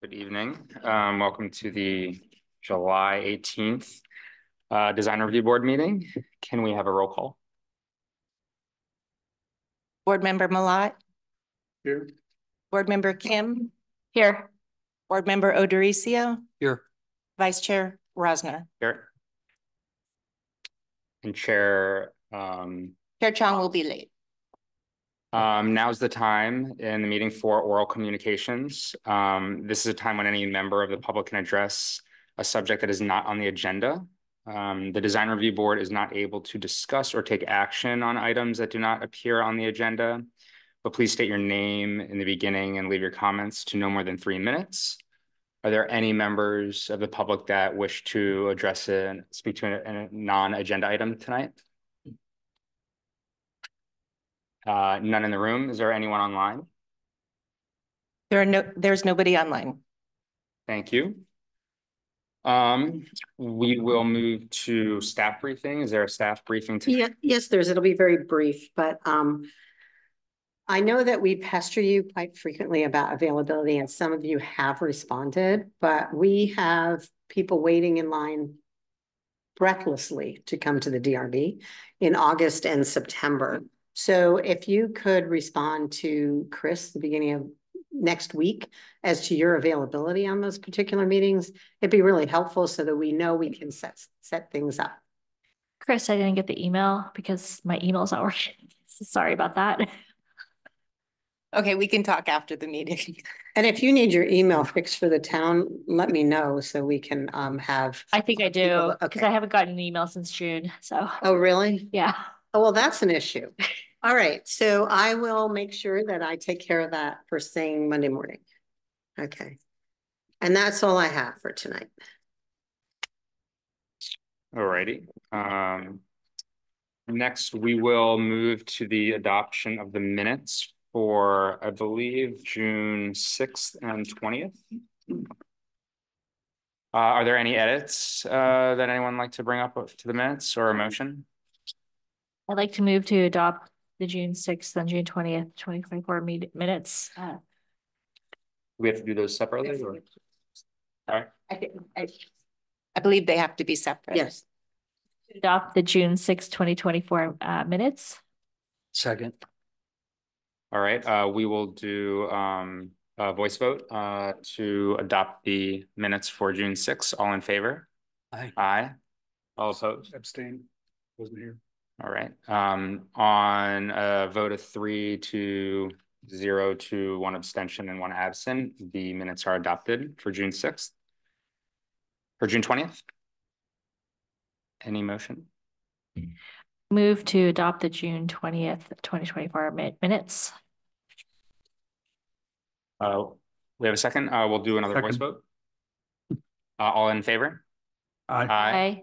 Good evening. Welcome to the July 18th Design Review Board meeting. Can we have a roll call? Board Member Malat. Here. Board Member Kim. Here. Board Member O'Dorisio. Here. Vice Chair Rosner. Here. And Chair. Chair Chong will be late. Now's the time in the meeting for oral communications. This is a time when any member of the public can address a subject that is not on the agenda. The Design Review Board is not able to discuss or take action on items that do not appear on the agenda, but please state your name in the beginning and leave your comments to no more than 3 minutes. Are there any members of the public that wish to address and speak to a non-agenda item tonight? None in the room. Is there anyone online? There's nobody online. Thank you. We will move to staff briefing. Is there a staff briefing today? Yeah, yes, there is. It'll be very brief, but I know that we pester you quite frequently about availability, and some of you have responded, but we have people waiting in line breathlessly to come to the DRB in August and September. So if you could respond to Chris the beginning of next week as to your availability on those particular meetings, it'd be really helpful so that we know we can set things up. Chris, I didn't get the email because my email's not working. Sorry about that. Okay, we can talk after the meeting. And if you need your email fixed for the town, let me know so we can have. I think I do because Okay. I haven't gotten an email since June. So Oh, really? yeah. Oh, well, that's an issue. All right, so I will make sure that I take care of that first thing Monday morning. Okay. And that's all I have for tonight. All righty. Next, we will move to the adoption of the minutes for, I believe, June 6th and 20th. Are there any edits that anyone would like to bring up to the minutes or a motion? I'd like to move to adopt the June 6th and June 20th, 2024 minutes. We have to do those separately or? All right. I believe they have to be separate. Yes. Adopt the June 6th, 2024 minutes. Second. All right. We will do a voice vote to adopt the minutes for June 6th. All in favor? Aye. Aye. All opposed? Abstain. Wasn't here. All right. On a vote of 3-0 to 1 abstention and 1 absent, the minutes are adopted for June 6th. For June 20th? Any motion? Move to adopt the June 20th, 2024 minutes. We have a second. We'll do another voice vote. All in favor? Aye. Aye.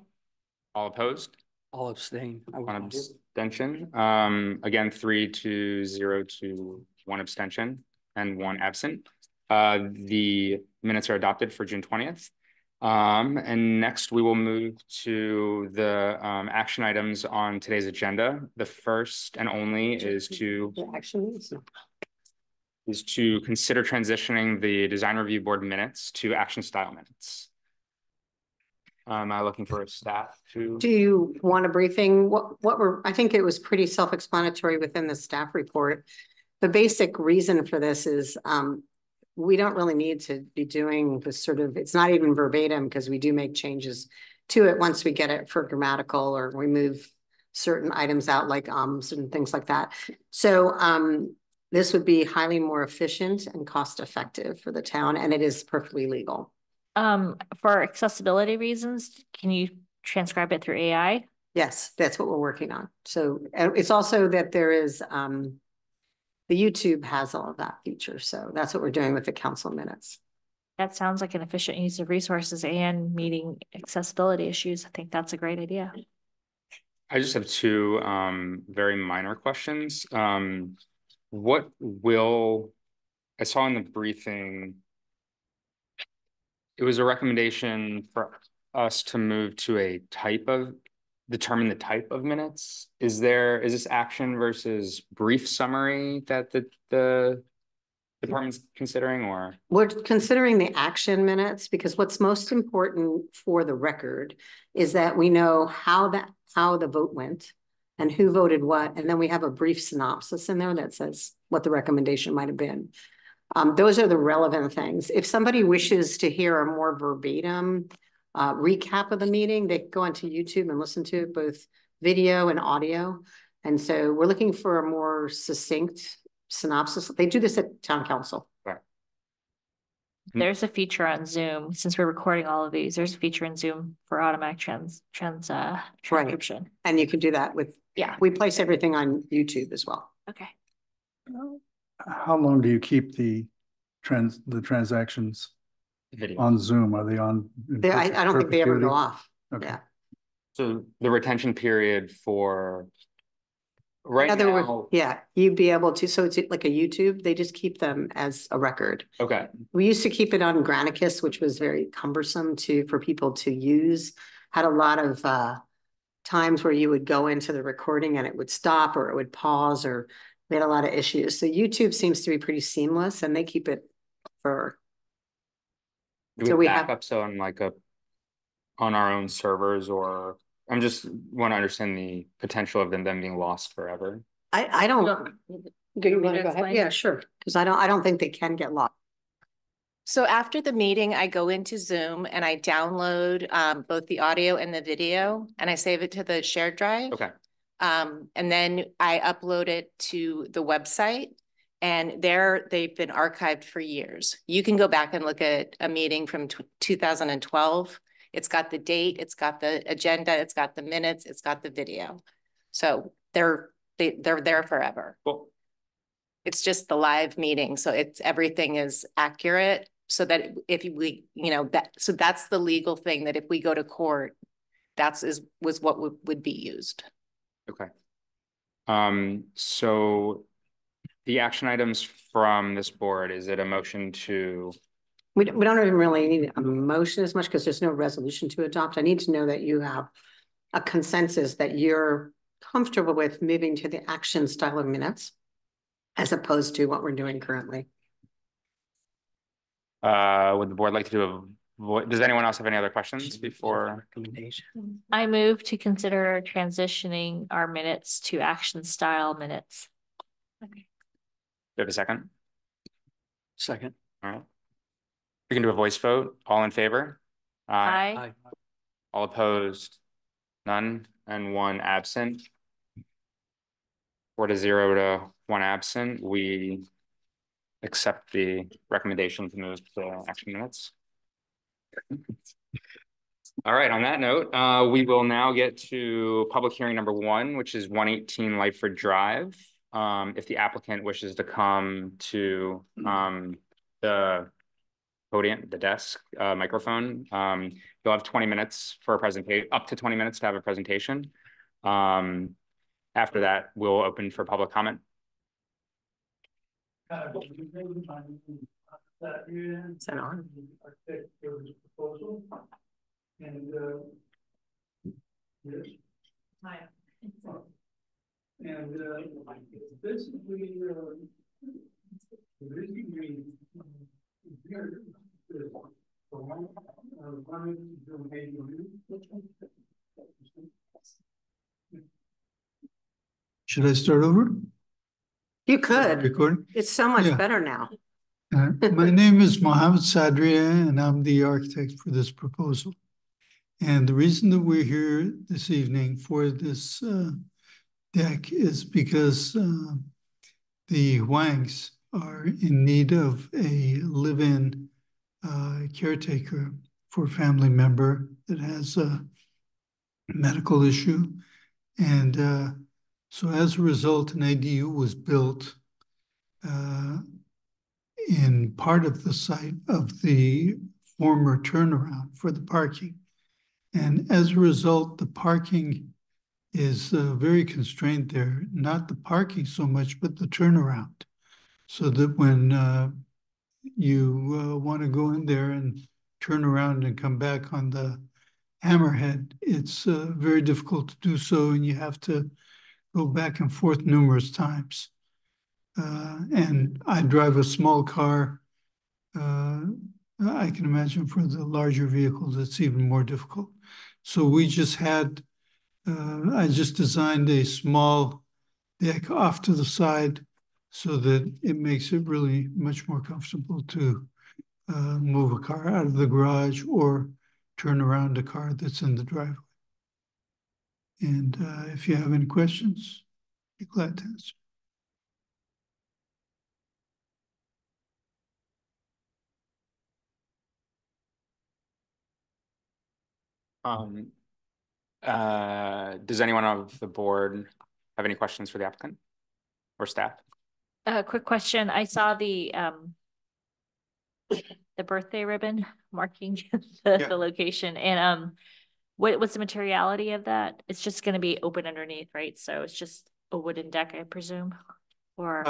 All opposed? I'll abstain. One abstention. Again, 3-0 to 1 abstention and 1 absent. The minutes are adopted for June 20th. And next we will move to the action items on today's agenda. The first and only is to consider transitioning the Design Review Board minutes to action style minutes. Am I looking for a staff to? Do you want a briefing? I think it was pretty self-explanatory within the staff report. The basic reason for this is we don't really need to be doing this sort of, it's not even verbatim because we do make changes to it once we get it for grammatical or we move certain items out like and things like that. So this would be highly more efficient and cost effective for the town, and it is perfectly legal. For accessibility reasons, can you transcribe it through AI? Yes, that's what we're working on. So it's also that there is the YouTube has all of that feature. So that's what we're doing with the council minutes. That sounds like an efficient use of resources and meeting accessibility issues. I think that's a great idea. I just have 2 very minor questions. What will, I saw in the briefing, it was a recommendation for us to move to a determine the type of minutes. Is this action versus brief summary that the department's considering, or? We're considering the action minutes because what's most important for the record is that we know how the vote went and who voted what, and then we have a brief synopsis in there that says what the recommendation might have been. Those are the relevant things. If somebody wishes to hear a more verbatim recap of the meeting, they can go onto YouTube and listen to it, both video and audio. And so we're looking for a more succinct synopsis. They do this at town council. There's a feature on Zoom, since we're recording all of these, there's a feature in Zoom for automatic transcription. And you can do that with, Yeah, we place everything on YouTube as well. okay. How long do you keep the transactions Video. on Zoom? Are they on? in I don't think they ever go perpetuity? off. Okay. Yeah. So the retention period for In right other words, now, yeah, you'd be able to, so it's like a YouTube, they just keep them as a record. okay, We used to keep it on Granicus, which was very cumbersome for people to use. Had a lot of times where you would go into the recording and it would stop or it would pause, or we had a lot of issues. So YouTube seems to be pretty seamless and they keep it for. do So we we have- have backups on like on our own servers, or I'm just want to understand the potential of them being lost forever. I don't. Do you me want to to go ahead? explain? Yeah, sure. Because I don't think they can get lost. So after the meeting, I go into Zoom and I download both the audio and the video and I save it to the shared drive. Okay, And then I upload it to the website and they've been archived for years. You can go back and look at a meeting from 2012. It's got the date, it's got the agenda, it's got the minutes, it's got the video. So they're there forever. well, It's just the live meeting, so everything is accurate. So that if we, so that's the legal thing, that if we go to court, was what would be used. okay. So the action items from this board, is it a motion to? We don't even really need a motion as much because there's no resolution to adopt. I need to know that you have a consensus that you're comfortable with moving to the action style of minutes as opposed to what we're doing currently. Would the board like to do does anyone else have any other questions before? Recommendation. I move to consider transitioning our minutes to action style minutes. Do you have a second? Second. All right. We can do a voice vote. All in favor? Aye. All opposed? None, and one absent. 4-0 to 1 absent. We accept the recommendation to move to action minutes. All right, on that note, we will now get to public hearing number 1, which is 118 Lightford Drive. If the applicant wishes to come to the podium, the desk, microphone, you'll have 20 minutes for a presentation, up to 20 minutes to have a presentation. After that, we'll open for public comment. Is that on? And yes. And basically, the reason we here is for one Should I start over? You could. Recording? It's so much Yeah. better now. My name is Mohammed Sadria, and I'm the architect for this proposal. And the reason that we're here this evening for this deck is because the Huangs are in need of a live-in caretaker for a family member that has a medical issue. And so as a result, an ADU was built in part of the site of the former turnaround for the parking. And as a result, the parking is very constrained there, not the parking so much, but the turnaround. So that when you want to go in there and turn around and come back on the Hammerhead, it's very difficult to do so, and you have to go back and forth numerous times. And I drive a small car. I can imagine for the larger vehicles, it's even more difficult. So we just had, I just designed a small deck off to the side so that it makes it really much more comfortable to move a car out of the garage or turn around a car that's in the driveway. And if you have any questions, I'd be glad to answer. Does anyone of the board have any questions for the applicant or staff? Quick question. I saw the birthday ribbon marking the location, and what's the materiality of that? It's just going to be open underneath, right? So it's just a wooden deck, I presume, or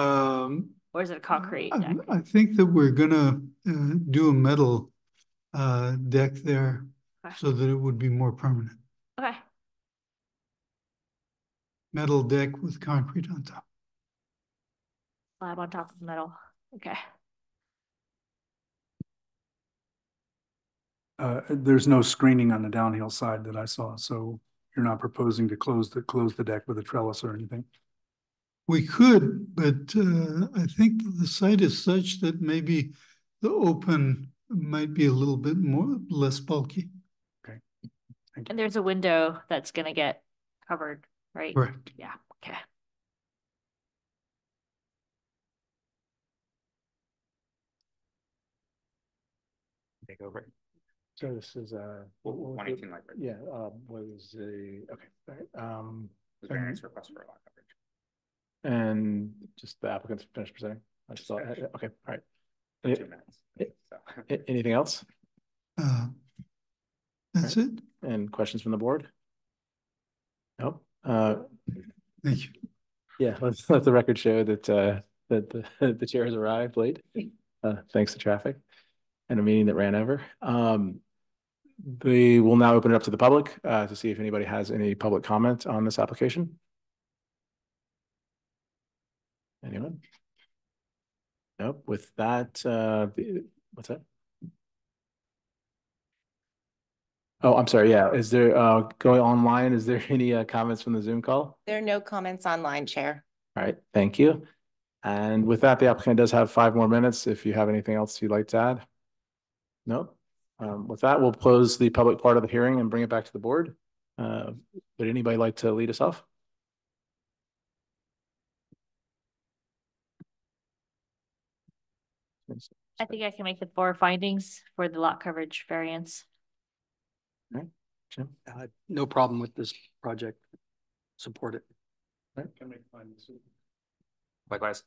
is it a concrete deck? I think that we're gonna do a metal deck there so that it would be more permanent. Okay. Metal deck with concrete on top. Slab on top of metal. Okay. There's no screening on the downhill side that I saw, so you're not proposing to close the deck with a trellis or anything? We could, but I think the site is such that maybe the open might be a little bit less bulky. Okay. Thank you. And there's a window that's going to get covered, right? Correct. Yeah. Okay. Take over. So this is 118 Library. Yeah, was the okay. All right. Variance request for a lot coverage. And just the applicant's finished presenting. I just thought, okay, all right. 2 minutes. So. Anything else? That's it. And questions from the board? Nope. Thank you. Yeah, let's let the record show that that the chair has arrived late, thanks to traffic and a meeting that ran over. We will now open it up to the public to see if anybody has any public comment on this application. Anyone? Nope. With that, what's that? Oh, I'm sorry. Yeah. Is there going online? Is there any comments from the Zoom call? There are no comments online, Chair. All right. Thank you. And with that, the applicant does have 5 more minutes if you have anything else you'd like to add. Nope. With that, we'll close the public part of the hearing and bring it back to the board. Would anybody like to lead us off? I think I can make the 4 findings for the lot coverage variance. All right. Jim? No problem with this project. Support it. All right. Can make findings. Likewise.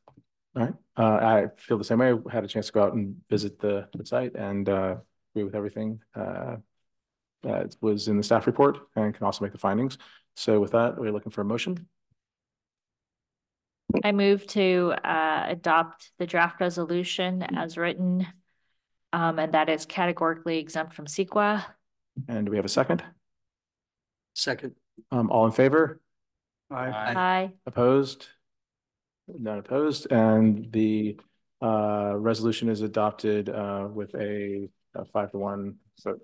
All right. I feel the same way. I had a chance to go out and visit the site and agree with everything that was in the staff report and can also make the findings. So with that, we're looking for a motion. I move to adopt the draft resolution as written, and that is categorically exempt from CEQA. And do we have a second? Second. All in favor? Aye. Opposed? None opposed. And the resolution is adopted with a 5-to-1 vote.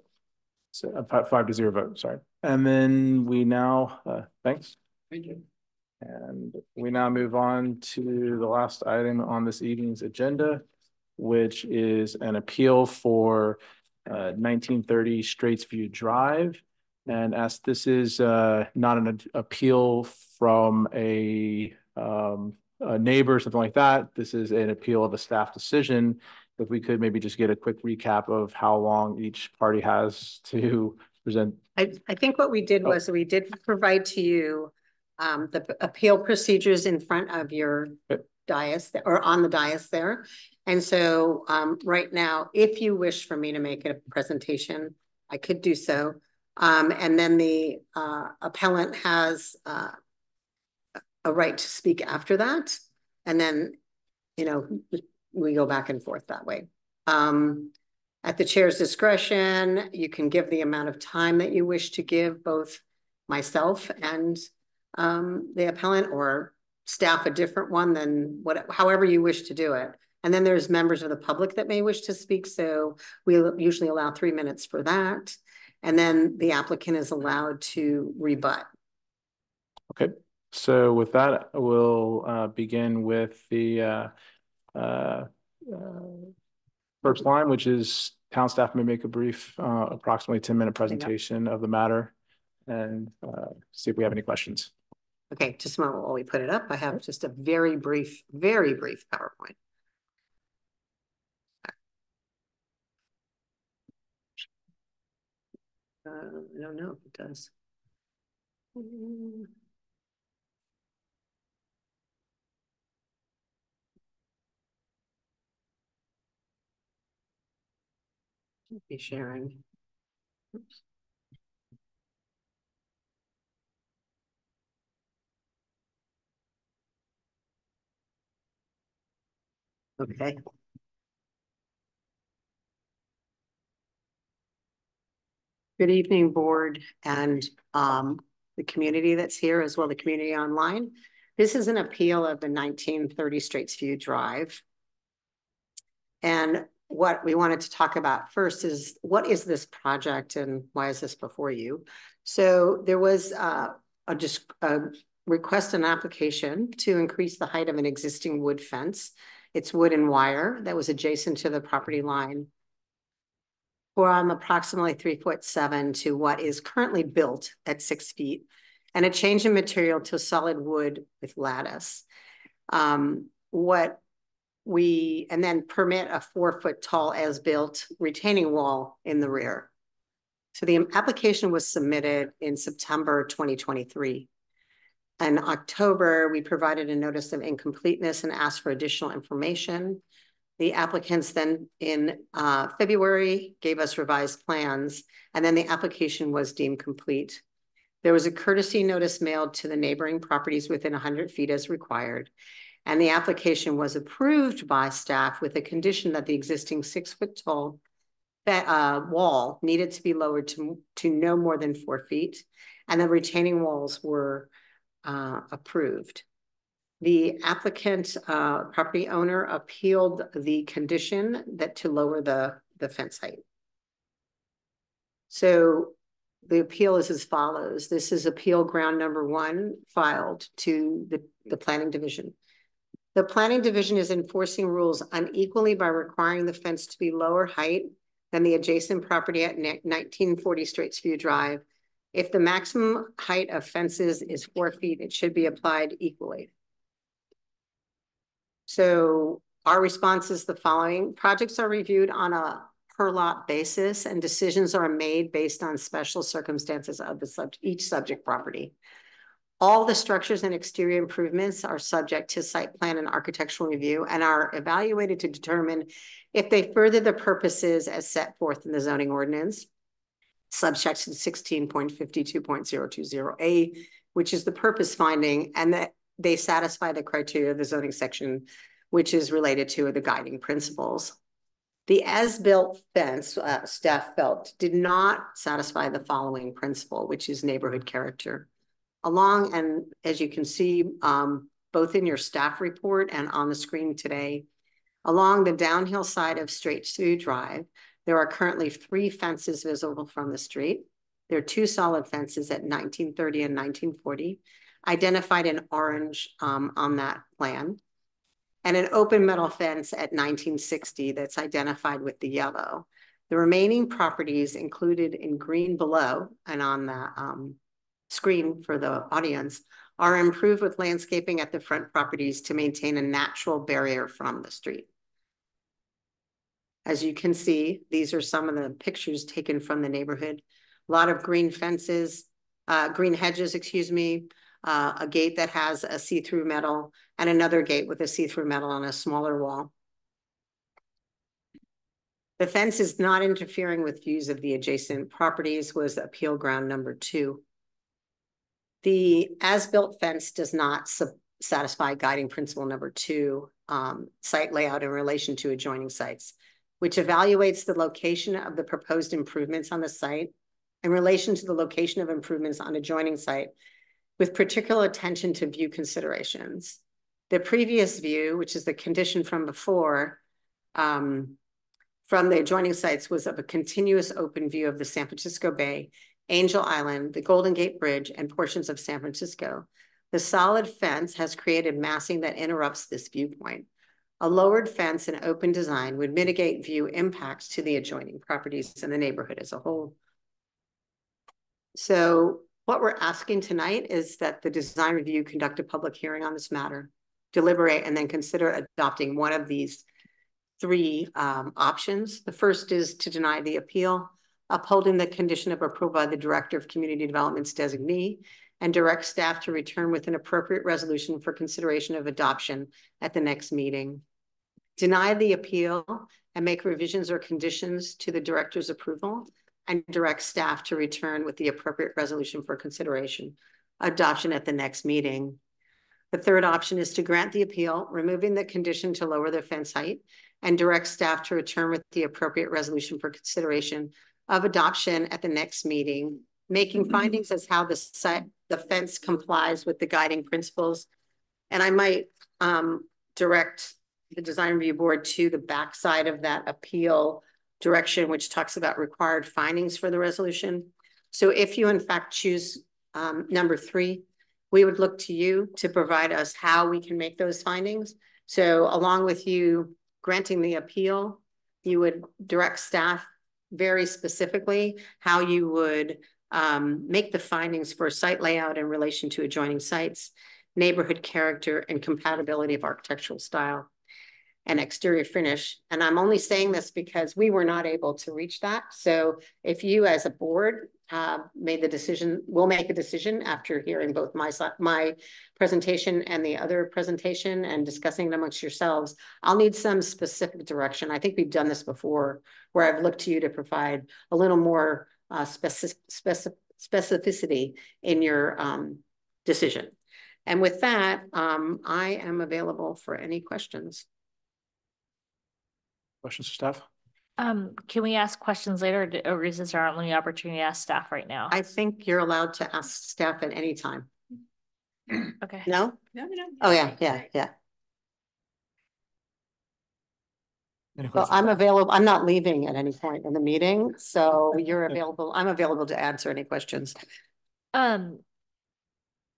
So a 5-to-0 vote, sorry. And then we now, thanks. Thank you. And we now move on to the last item on this evening's agenda, which is an appeal for 1930 Straitsview Drive. And as this is not an appeal from a neighbor or something like that, this is an appeal of a staff decision. If we could maybe just get a quick recap of how long each party has to present. I think what we did was we did provide to you the appeal procedures in front of your dais or on the dais there. And so right now, if you wish for me to make a presentation, I could do so. And then the appellant has a right to speak after that. And then, you know, we go back and forth that way. At the chair's discretion, you can give the amount of time that you wish to give both myself and the appellant, or staff a different one, then however you wish to do it. And then there's members of the public that may wish to speak. So we usually allow 3 minutes for that. And then the applicant is allowed to rebut. Okay, so with that, we'll begin with the first line, which is town staff may make a brief, approximately 10-minute presentation of the matter, and see if we have any questions. Okay, just a moment while we put it up. I have just a very brief PowerPoint. I don't know if it does. Be sharing. Oops. Okay. Good evening, board, and the community that's here, as well the community online. This is an appeal of the 1930 Straits View Drive. And what we wanted to talk about first is, what is this project and why is this before you? So there was a request, an application to increase the height of an existing wood fence. It's wood and wire that was adjacent to the property line from approximately 3'7" to what is currently built at 6 feet, and a change in material to solid wood with lattice. And then permit a 4-foot tall as-built retaining wall in the rear. So the application was submitted in September 2023. In October, we provided a notice of incompleteness and asked for additional information. The applicants then in February gave us revised plans, and then the application was deemed complete. There was a courtesy notice mailed to the neighboring properties within 100 feet as required. And the application was approved by staff with a condition that the existing 6-foot tall wall needed to be lowered to no more than 4 feet. And the retaining walls were approved. The applicant, property owner, appealed the condition that to lower the fence height. So the appeal is as follows. This is appeal ground number 1 filed to the planning division. The planning division is enforcing rules unequally by requiring the fence to be lower height than the adjacent property at 1940 Straits View Drive. If the maximum height of fences is 4 feet, it should be applied equally. So our response is the following. Projects are reviewed on a per lot basis, and decisions are made based on special circumstances of each subject property. All the structures and exterior improvements are subject to site plan and architectural review and are evaluated to determine if they further the purposes as set forth in the zoning ordinance, subsection 16.52.020A, which is the purpose finding, and that they satisfy the criteria of the zoning section, which is related to the guiding principles. The as-built fence, staff felt, did not satisfy the following principle, which is neighborhood character. And as you can see, both in your staff report and on the screen today, along the downhill side of Straits View Drive, there are currently 3 fences visible from the street. There are 2 solid fences at 1930 and 1940, identified in orange on that plan, and an open metal fence at 1960 that's identified with the yellow. The remaining properties included in green below and on the screen for the audience are improved with landscaping at the front properties to maintain a natural barrier from the street. As you can see, these are some of the pictures taken from the neighborhood. A lot of green fences, green hedges, excuse me, a gate that has a see-through metal, and another gate with a see-through metal on a smaller wall. The fence is not interfering with views of the adjacent properties, was appeal ground number 2. The as-built fence does not satisfy guiding principle number 2, site layout in relation to adjoining sites, which evaluates the location of the proposed improvements on the site in relation to the location of improvements on adjoining site, with particular attention to view considerations. The previous view, which is the condition from before, from the adjoining sites, was of a continuous open view of the San Francisco Bay, Angel Island, the Golden Gate Bridge, and portions of San Francisco. The solid fence has created massing that interrupts this viewpoint. A lowered fence and open design would mitigate view impacts to the adjoining properties and the neighborhood as a whole. So what we're asking tonight is that the design review conduct a public hearing on this matter, deliberate, and then consider adopting one of these three options. The first is to deny the appeal, upholding the condition of approval by the Director of Community Development's designee, and direct staff to return with an appropriate resolution for consideration of adoption at the next meeting. Deny the appeal and make revisions or conditions to the director's approval, and direct staff to return with the appropriate resolution for consideration, adoption at the next meeting. The third option is to grant the appeal, removing the condition to lower the fence height, and direct staff to return with the appropriate resolution for consideration of adoption at the next meeting, making findings as how the fence complies with the guiding principles. And I might direct the design review board to the backside of that appeal direction, which talks about required findings for the resolution. So if you in fact choose number 3, we would look to you to provide us how we can make those findings. So along with you granting the appeal, you would direct staff very specifically how you would make the findings for site layout in relation to adjoining sites, neighborhood character, and compatibility of architectural style and exterior finish. And I'm only saying this because we were not able to reach that. So if you as a board made the decision, we'll make a decision after hearing both my presentation and the other presentation and discussing it amongst yourselves. I'll need some specific direction. I think we've done this before where I've looked to you to provide a little more specificity in your decision. And with that, I am available for any questions. Questions for staff? Can we ask questions later, or is this our only opportunity to ask staff right now? I think you're allowed to ask staff at any time. Okay. No? No. Oh, yeah. Any Well, questions? I'm available. I'm not leaving at any point in the meeting, so you're available. I'm available to answer any questions.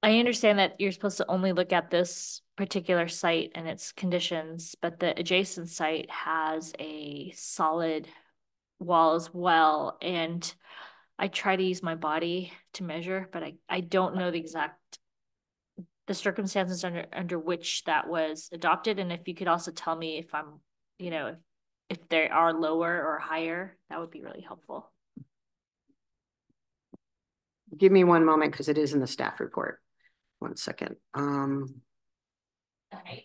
I understand that you're supposed to only look at this particular site and its conditions, but the adjacent site has a solid wall as well. And I try to use my body to measure, but I don't know the circumstances under which that was adopted. And if you could also tell me if I'm, if they are lower or higher, that would be really helpful. Give me one moment because it is in the staff report. 1 second. Okay.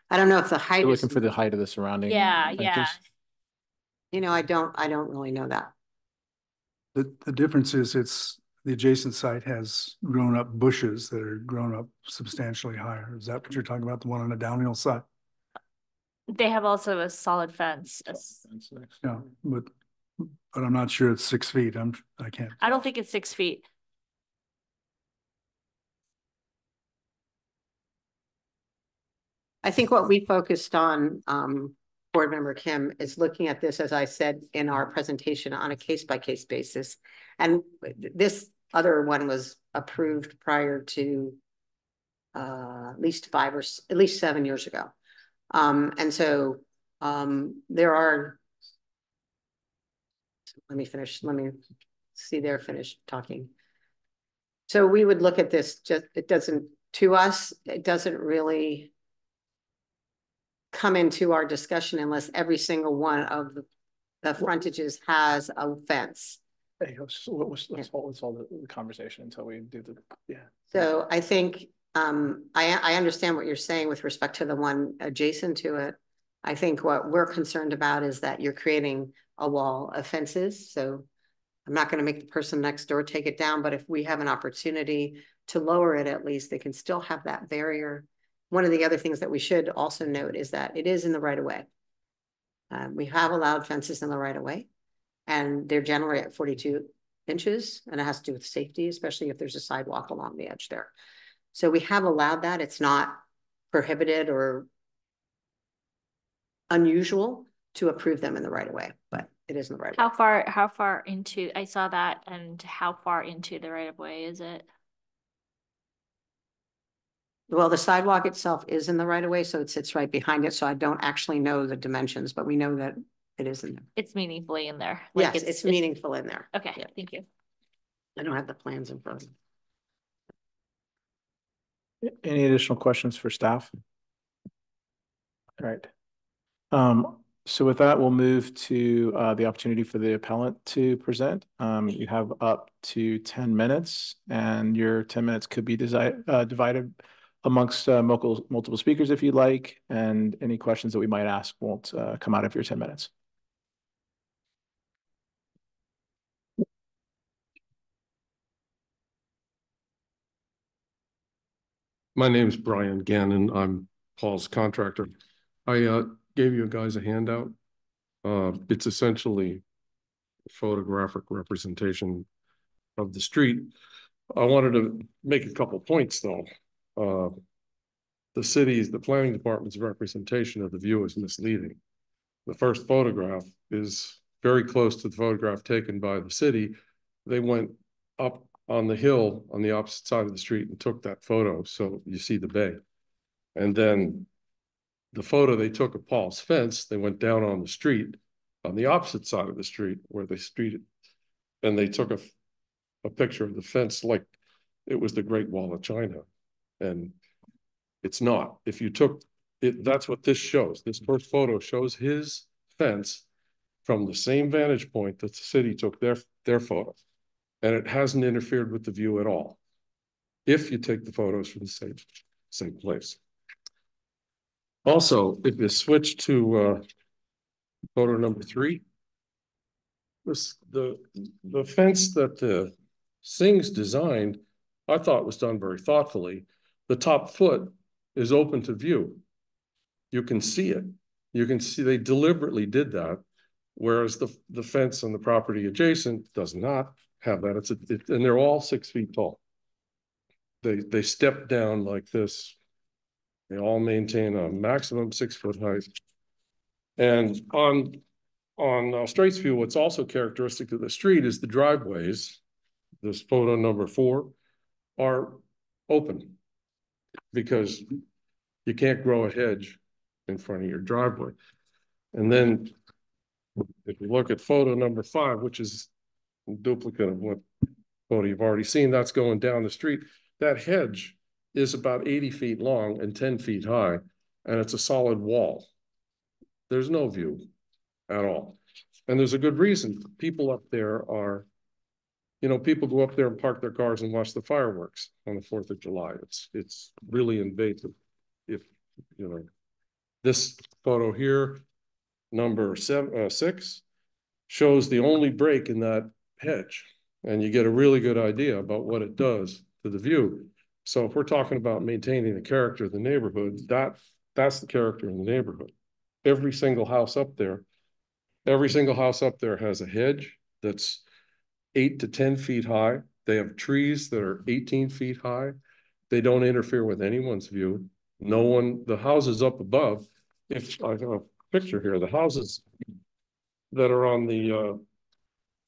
I don't know if the height You're is, looking for the height of the surrounding. Yeah. fences? I don't really know that. The difference is the adjacent site has grown up bushes that are grown up substantially higher. Is that what you're talking about? The one on the downhill side? They have also a solid fence. Yeah, but I'm not sure it's 6 feet. I can't. I don't think it's 6 feet. I think what we focused on, Board Member Kim, is looking at this, as I said in our presentation, on a case-by-case basis. And this other one was approved prior to at least 7 years ago. And so there are, let me see they're finished talking. So we would look at this, it doesn't really come into our discussion unless every single one of the frontages has a fence. Hey, let's hold the conversation until we do the, So I think, I understand what you're saying with respect to the one adjacent to it. I think what we're concerned about is that you're creating a wall of fences. So I'm not going to make the person next door take it down, but if we have an opportunity to lower it, at least they can still have that barrier. One of the other things that we should also note is that it is in the right of way. We have allowed fences in the right of way, and they're generally at 42 inches, and it has to do with safety, especially if there's a sidewalk along the edge there. So we have allowed that. It's not prohibited or unusual to approve them in the right of way, but it is in the right of way. How far into, I saw that, and how far into the right of way is it? Well, the sidewalk itself is in the right of way, so it sits right behind it. So I don't actually know the dimensions, but we know that it is in there. It's meaningfully in there. Yes, it's meaningful in there. Okay, Yeah. thank you. I don't have the plans in front of me. Any additional questions for staff? All right. So with that, we'll move to the opportunity for the appellant to present. You have up to 10 minutes, and your 10 minutes could be divided amongst multiple speakers if you'd like, and any questions that we might ask won't come out of your 10 minutes. My name is Brian Gannon. I'm Paul's contractor. I gave you guys a handout. It's essentially a photographic representation of the street. I wanted to make a couple points though. The planning department's representation of the view is misleading. The first photograph is very close to the photograph taken by the city. They went up on the hill on the opposite side of the street and took that photo, so you see the bay. And then the photo they took of Paul's fence, they went down on the street on the opposite side of the street where they streeted, and they took a picture of the fence like it was the Great Wall of China. And it's not. If you took it, that's what this shows. This first photo shows his fence from the same vantage point that the city took their photo. And it hasn't interfered with the view at all, if you take the photos from the same place. Also, if you switch to photo number 3, the fence that the Singhs designed, I thought was done very thoughtfully. The top foot is open to view. You can see it. You can see they deliberately did that, whereas the fence on the property adjacent does not have that. And they're all 6 feet tall. They step down like this. They all maintain a maximum 6 foot height. And on Straits View, what's also characteristic of the street is the driveways. This photo number 4 are open because you can't grow a hedge in front of your driveway. And then if you look at photo number 5, which is a duplicate of what photo you've already seen, that's going down the street. That hedge is about 80 feet long and 10 feet high, and it's a solid wall. There's no view at all. And there's a good reason. People up there are, people go up there and park their cars and watch the fireworks on the 4th of July. It's really invasive. This photo here, number 6, shows the only break in that hedge, and you get a really good idea about what it does to the view. So if we're talking about maintaining the character of the neighborhood, that's the character in the neighborhood. Every single house up there has a hedge that's 8 to 10 feet high. They have trees that are 18 feet high. They don't interfere with anyone's view. The houses up above, if I have a picture here, the houses that are on the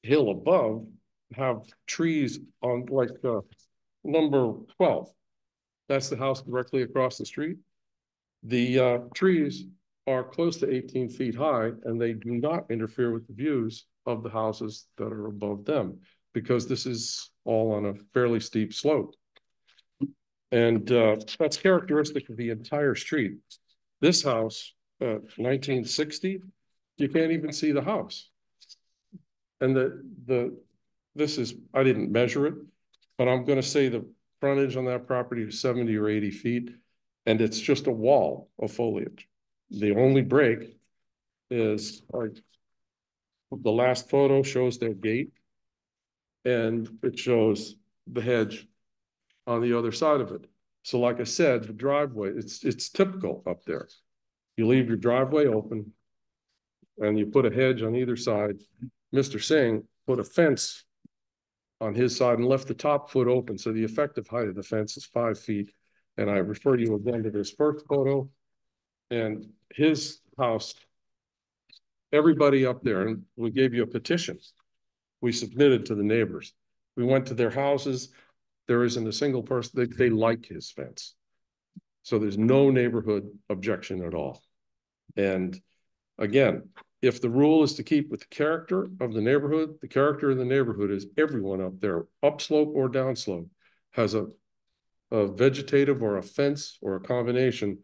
hill above have trees on number 12. That's the house directly across the street. The trees are close to 18 feet high, and they do not interfere with the views of the houses that are above them, because this is all on a fairly steep slope. And that's characteristic of the entire street. This house, 1960, you can't even see the house. And this is, I didn't measure it, but I'm going to say the frontage on that property is 70 or 80 feet, and it's just a wall of foliage. The only break is the last photo shows their gate, and it shows the hedge on the other side of it. So like I said, the driveway, it's typical up there. You leave your driveway open and you put a hedge on either side. Mr. Singh put a fence on his side and left the top foot open. So the effective height of the fence is 5 feet. And I refer you again to this first photo. And his house, everybody up there, and we gave you a petition. We submitted to the neighbors. We went to their houses. There isn't a single person, they like his fence. So there's no neighborhood objection at all. And again, if the rule is to keep with the character of the neighborhood, the character of the neighborhood is everyone up there, upslope or downslope, has a vegetative or a fence or a combination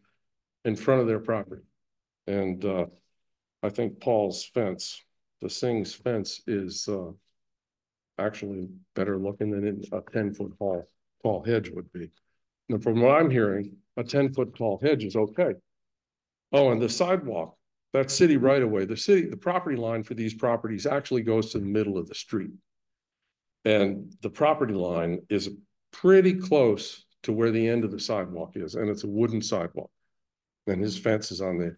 in front of their property. And I think Paul's fence, the Singh's fence, is actually better looking than a 10-foot tall hedge would be. And from what I'm hearing, a 10-foot tall hedge is okay. Oh, and the sidewalk, that city right away, the property line for these properties actually goes to the middle of the street. And the property line is pretty close to where the end of the sidewalk is, and it's a wooden sidewalk. And his fence is on the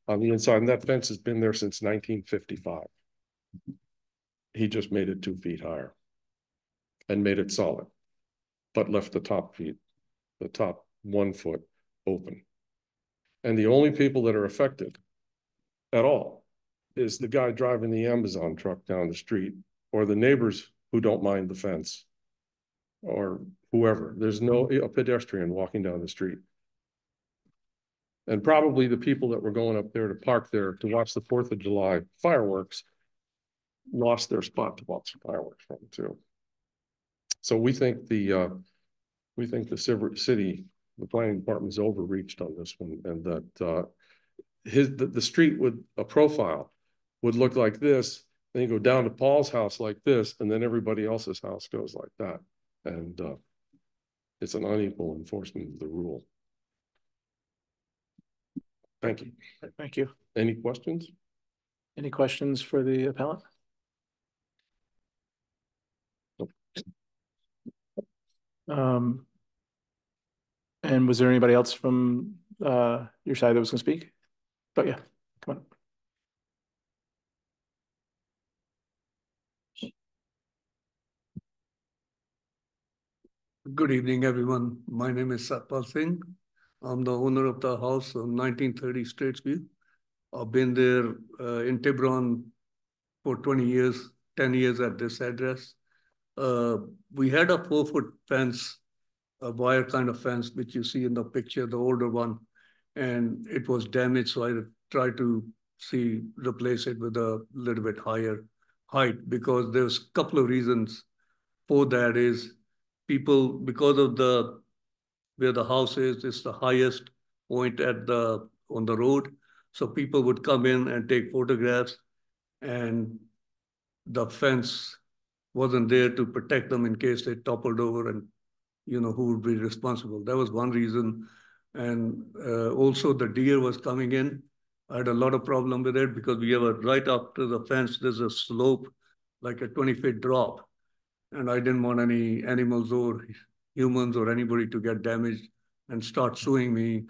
inside, and that fence has been there since 1955. He just made it 2 feet higher and made it solid, but left the top 1 foot open. And the only people that are affected at all is the guy driving the Amazon truck down the street, or the neighbors who don't mind the fence, or whoever. There's no a pedestrian walking down the street. And probably the people that were going up there to park there to watch the 4th of July fireworks lost their spot to watch the fireworks from too. So we think the city, the planning department, is overreached on this one, and that the street would, a profile would look like this, then you go down to Paul's house like this, and then everybody else's house goes like that. And it's an unequal enforcement of the rule. Thank you. Thank you. Any questions? Any questions for the appellant? And was there anybody else from your side that was going to speak? Oh yeah, come on. Good evening, everyone. My name is Satpal Singh. I'm the owner of the house on 1930 Straitsview. I've been there in Tiburon for 20 years, 10 years at this address. We had a 4-foot fence, a wire kind of fence, which you see in the picture, the older one, and it was damaged. So I tried to replace it with a little bit higher height, because there's a couple of reasons for that. Is people, because of where the house is, it's the highest point on the road. So people would come in and take photographs, and the fence wasn't there to protect them in case they toppled over, and who would be responsible. That was one reason. And also the deer was coming in. I had a lot of problem with it, because we have right after the fence, there's a slope, like a 20-foot drop. And I didn't want any animals or humans or anybody to get damaged and start suing me.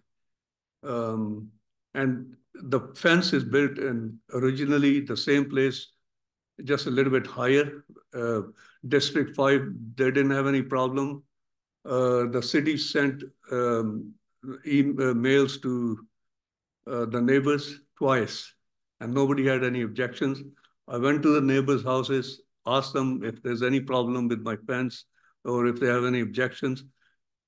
And the fence is built in originally the same place, just a little bit higher. District 5, they didn't have any problem. The city sent emails to the neighbors twice, and nobody had any objections. I went to the neighbors' houses, asked them if there's any problem with my fence or if they have any objections.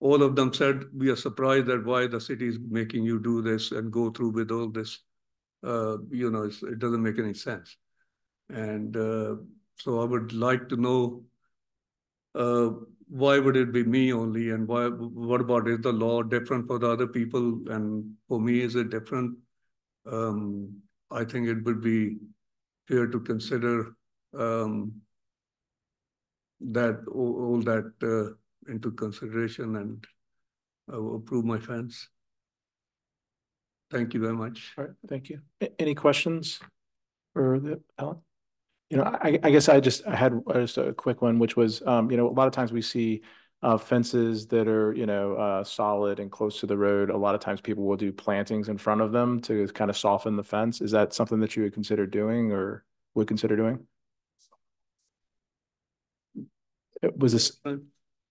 All of them said, we are surprised at why the city is making you do this and go through with all this. It doesn't make any sense. And so I would like to know, why would it be me only? And what about, is the law different for the other people? And for me, is it different? I think it would be fair to consider that all that into consideration, and approve my fence. Thank you very much. All right, thank you. Any questions for the appellant? I guess I had just a quick one, which was, a lot of times we see fences that are, solid and close to the road. A lot of times people will do plantings in front of them to kind of soften the fence. Is that something that you would consider doing or would consider doing? Was this?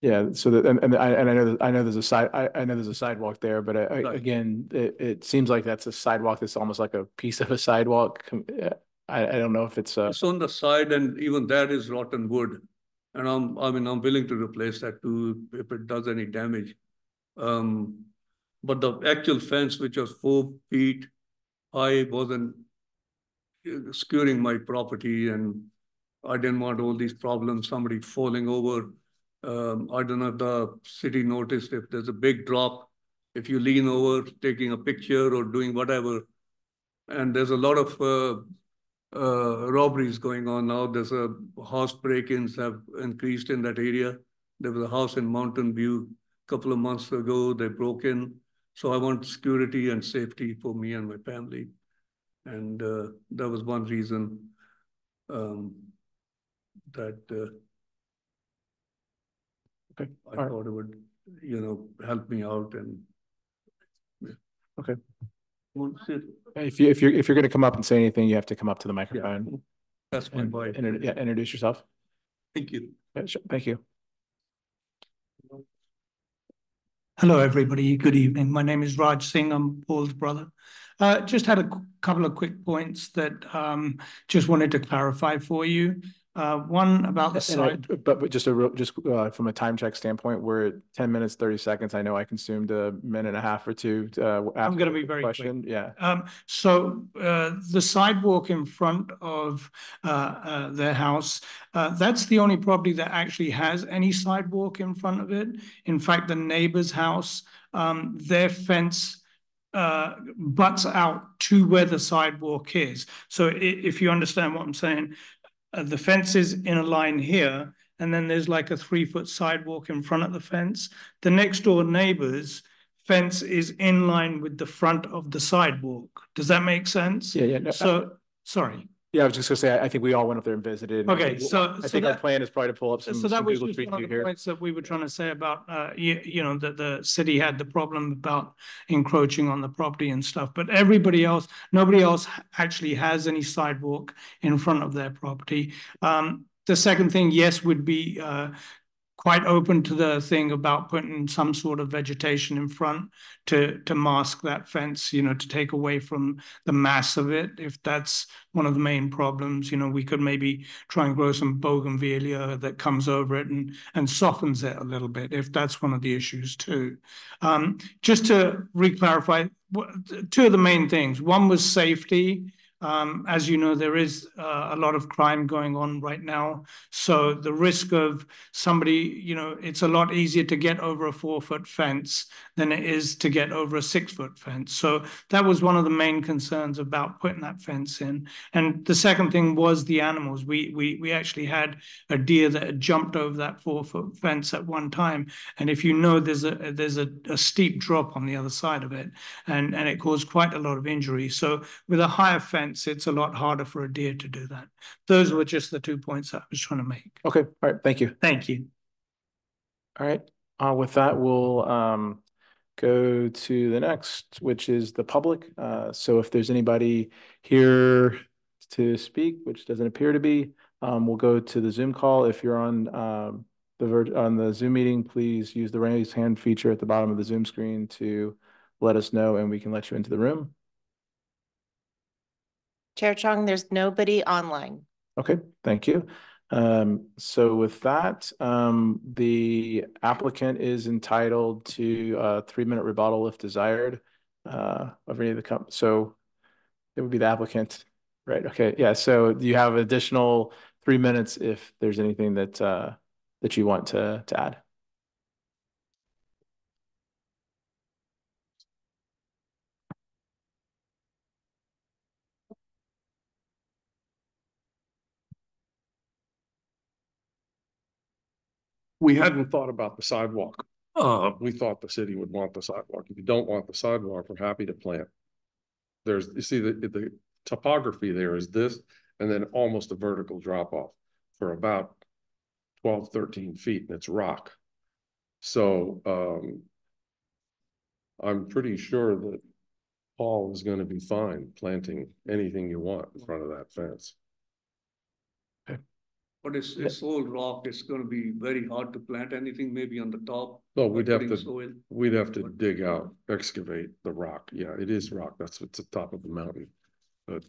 Yeah, so that, and I know there's a I know there's a sidewalk there, but Right. again, it seems like that's a sidewalk that's almost like a piece of a sidewalk. I don't know if it's It's on the side and even that is rotten wood. And I'm willing to replace that too if it does any damage. But the actual fence, which was 4 feet high, wasn't securing my property, and I didn't want all these problems, somebody falling over. I don't know if the city noticed if there's a big drop, if you lean over, taking a picture or doing whatever. And there's a lot of robberies going on now. There's a house break-ins have increased in that area. There was a house in Mountain View a couple of months ago. They broke in. So I want security and safety for me and my family. And that was one reason that okay. I thought it would, help me out. And okay. Want to sit? If you're going to come up and say anything, you have to come up to the microphone. Yeah. That's my wife. Introduce yourself. Thank you. Yeah, sure. Thank you. Hello, everybody. Good evening. My name is Raj Singh. I'm Paul's brother. Just had a couple of quick points that just wanted to clarify for you. One about the side. But just from a time check standpoint, we're at 10 minutes, 30 seconds. I know I consumed a minute and a half or two. I'm going to be very question. quick. Yeah. So the sidewalk in front of their house, that's the only property that actually has any sidewalk in front of it. In fact, the neighbor's house, their fence butts out to where the sidewalk is. So if you understand what I'm saying, the fence is in a line here, and then there's like a 3-foot sidewalk in front of the fence. The next door neighbor's fence is in line with the front of the sidewalk. Does that make sense? Yeah. No, so, sorry. Yeah, I was just gonna say, I think we all went up there and visited. Okay, I think our plan is probably to pull up some. So that was Google just Street one of View the points that we were trying to say about, that the city had the problem about encroaching on the property and stuff. But nobody else actually has any sidewalk in front of their property. The second thing, yes, would be quite open to the thing about putting some sort of vegetation in front to mask that fence, to take away from the mass of it. If that's one of the main problems, we could maybe try and grow some bougainvillea that comes over it and softens it a little bit, if that's one of the issues too. Just to re-clarify, 2 of the main things. One was safety. As you know, there is a lot of crime going on right now. So the risk of somebody, it's a lot easier to get over a 4-foot fence than it is to get over a 6-foot fence. So that was one of the main concerns about putting that fence in. And the second thing was the animals. We actually had a deer that had jumped over that 4-foot fence at one time. And if you know, there's a steep drop on the other side of it, and it caused quite a lot of injury. So with a higher fence, it's a lot harder for a deer to do that. Those were just the 2 points I was trying to make. Okay. All right. Thank you. Thank you. All right. With that, we'll go to the next, which is the public. So if there's anybody here to speak, which doesn't appear to be, we'll go to the Zoom call. If you're on the Zoom meeting, please use the raise hand feature at the bottom of the Zoom screen to let us know, and we can let you into the room. Chair Chong, there's nobody online. Okay, thank you. So with that, the applicant is entitled to a 3-minute rebuttal if desired of any of the so it would be the applicant, right? Okay, yeah. So you have additional 3 minutes if there's anything that that you want to add. We hadn't thought about the sidewalk. We thought the city would want the sidewalk. If you don't want the sidewalk, we're happy to plant. You see the topography there is this, and then almost a vertical drop off for about 12, 13 feet, and it's rock. So I'm pretty sure that Paul is going to be fine planting anything you want in front of that fence. Okay. But it's all rock, it's gonna be very hard to plant anything, maybe on the top. No, by we'd have putting to, soil. we'd have to dig out, excavate the rock. Yeah, it is rock. That's what's the top of the mountain. But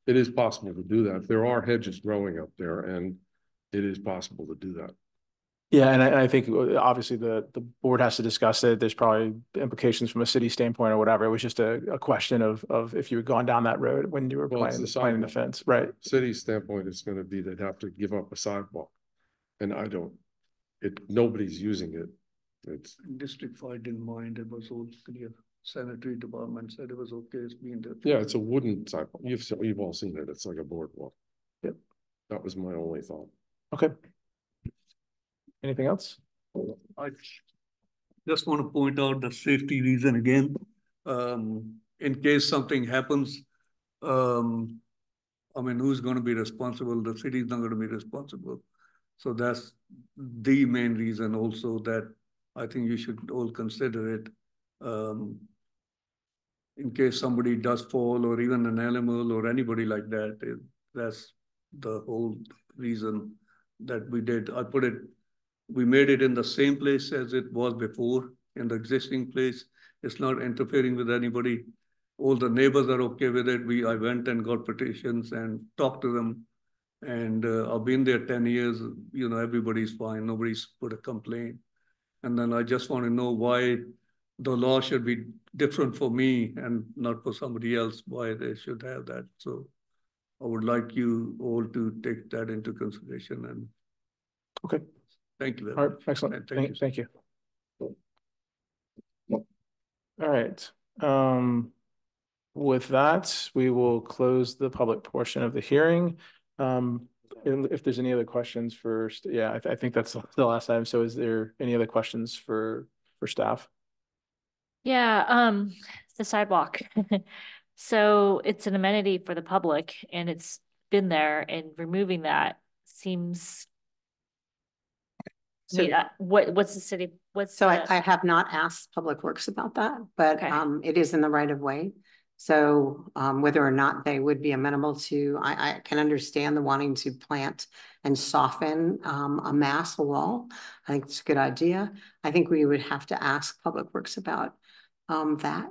it is possible to do that. There are hedges growing up there and it is possible to do that. Yeah, and I think obviously the board has to discuss it. There's probably implications from a city standpoint or whatever. It was just a question of if you had gone down that road when you were Well, it's planning the sidewalk. fence, right? City's standpoint is gonna be they'd have to give up a sidewalk. And nobody's using it. It's, District 5 didn't mind, it was all clear. Sanitary department said it was okay, it's being there. yeah, it's a wooden sidewalk. You've all seen it. It's like a boardwalk. Yep. That was my only thought. Okay. Anything else? I just want to point out the safety reason again. In case something happens, I mean, who's going to be responsible? The city's not going to be responsible. So that's the main reason also that I think you should all consider it. In case somebody does fall or even an animal or anybody like that, that's the whole reason that we did. We made it in the same place as it was before, in the existing place. It's not interfering with anybody. All the neighbors are okay with it. I went and got petitions and talked to them. And I've been there 10 years, everybody's fine. Nobody's put a complaint. And then I just want to know why the law should be different for me and not for somebody else, why they should have that. So I would like you all to take that into consideration. And okay. Thank you very All right, much. excellent. Thank you. All right. With that, we will close the public portion of the hearing. If there's any other questions I think that's the last item. So is there any other questions for staff? Yeah, the sidewalk. So it's an amenity for the public and it's been there, and removing that seems. So- What's the city, So I have not asked Public Works about that, but Okay. it is in the right of way. So whether or not they would be amenable to, I can understand the wanting to plant and soften a mass wall. I think it's a good idea. I think we would have to ask Public Works about that.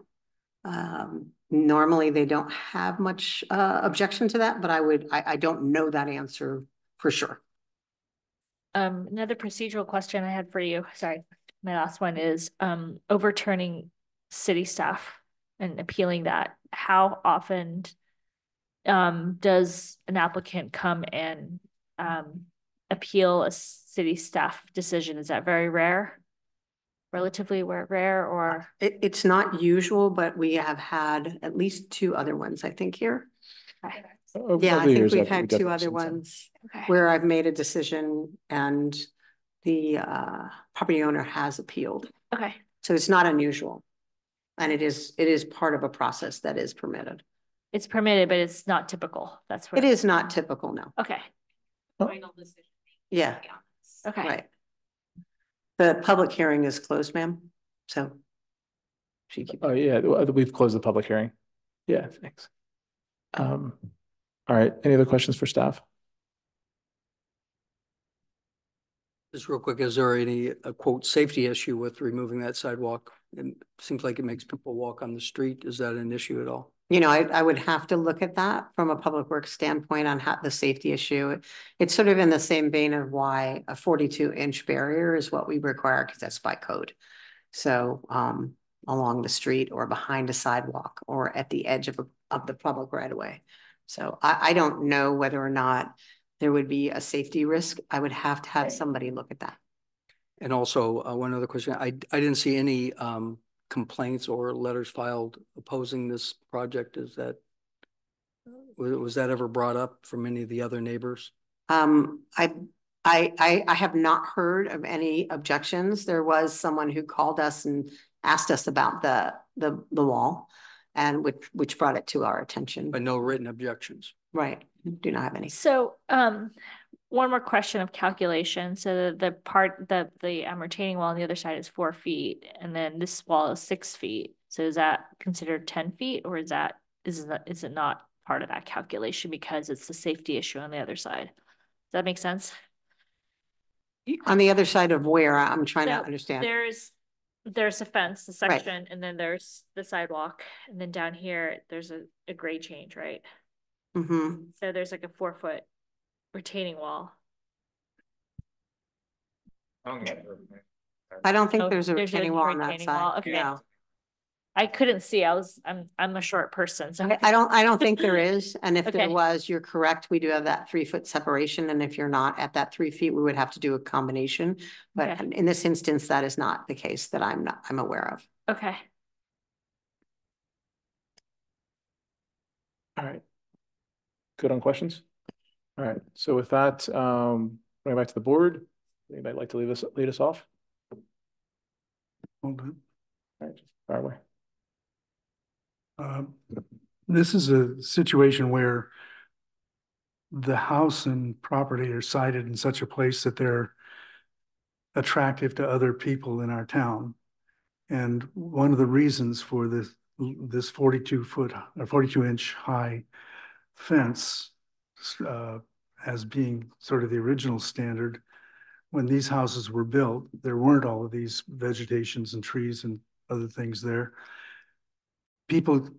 Normally they don't have much objection to that, but I don't know that answer for sure. Another procedural question I had for you, sorry, my last one is, overturning city staff and appealing that. How often, does an applicant come and, appeal a city staff decision? Is that very rare? Relatively rare, or? It's not usual, but we have had at least 2 other ones, I think, here. Okay. Yeah, I think we've had 2 other ones Okay. where I've made a decision and the property owner has appealed. Okay. So it's not unusual. And it is part of a process that is permitted. It's permitted, but it's not typical. That's what. It is not typical, no. Okay. Final decision. Yeah, Okay. right. The public hearing is closed, ma'am. So. Oh, yeah, we've closed the public hearing. Yeah, thanks. All right, any other questions for staff? Just real quick, is there any, quote, safety issue with removing that sidewalk? It seems like it makes people walk on the street. Is that an issue at all? I would have to look at that from a public works standpoint on how the safety issue. It's sort of in the same vein of why a 42-inch barrier is what we require, because that's by code. So along the street or behind a sidewalk or at the edge of the public right of way. So I don't know whether or not there would be a safety risk. I would have to have somebody look at that. And also, one other question, I didn't see any complaints or letters filed opposing this project. Is that, was that ever brought up from any of the other neighbors? I have not heard of any objections. There was someone who called us and asked us about the wall, and which brought it to our attention. But no written objections. Right, do not have any. So, one more question of calculation. So the retaining wall on the other side is 4 feet, and then this wall is 6 feet. So is that considered 10 feet, or is it not part of that calculation because it's the safety issue on the other side? that make sense? On the other side of where, I'm trying to So understand. There's a fence, the Right. section, and then there's the sidewalk, and then down here, there's a grade change, right? Mm-hmm. So there's like a 4-foot retaining wall. I don't think Oh, there's a there's a retaining wall on that retaining wall, side. okay. No. I couldn't see, I'm a short person, so. I don't think there is. And if there Okay. was, you're correct. We do have that 3-foot separation. And if you're not at that 3 feet, we would have to do a combination. But Okay. in this instance, that is not the case that I'm aware of. Okay. All right. Good on questions? All right, so with that, going back to the board, anybody like to lead us off? Hold on. All right, fire away. This is a situation where the house and property are sited in such a place that they're attractive to other people in our town. And one of the reasons for this 42-foot or 42-inch high fence as being sort of the original standard, when these houses were built, there weren't all of these vegetations and trees and other things there. People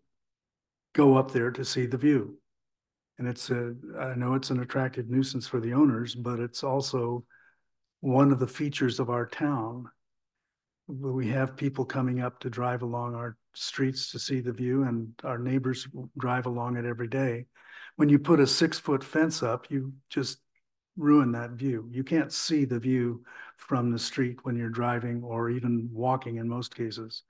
go up there to see the view. And I know it's an attractive nuisance for the owners, but it's also one of the features of our town. We have people coming up to drive along our streets to see the view, and our neighbors drive along it every day. When you put a 6-foot fence up, you just ruin that view. You can't see the view from the street when you're driving or even walking in most cases.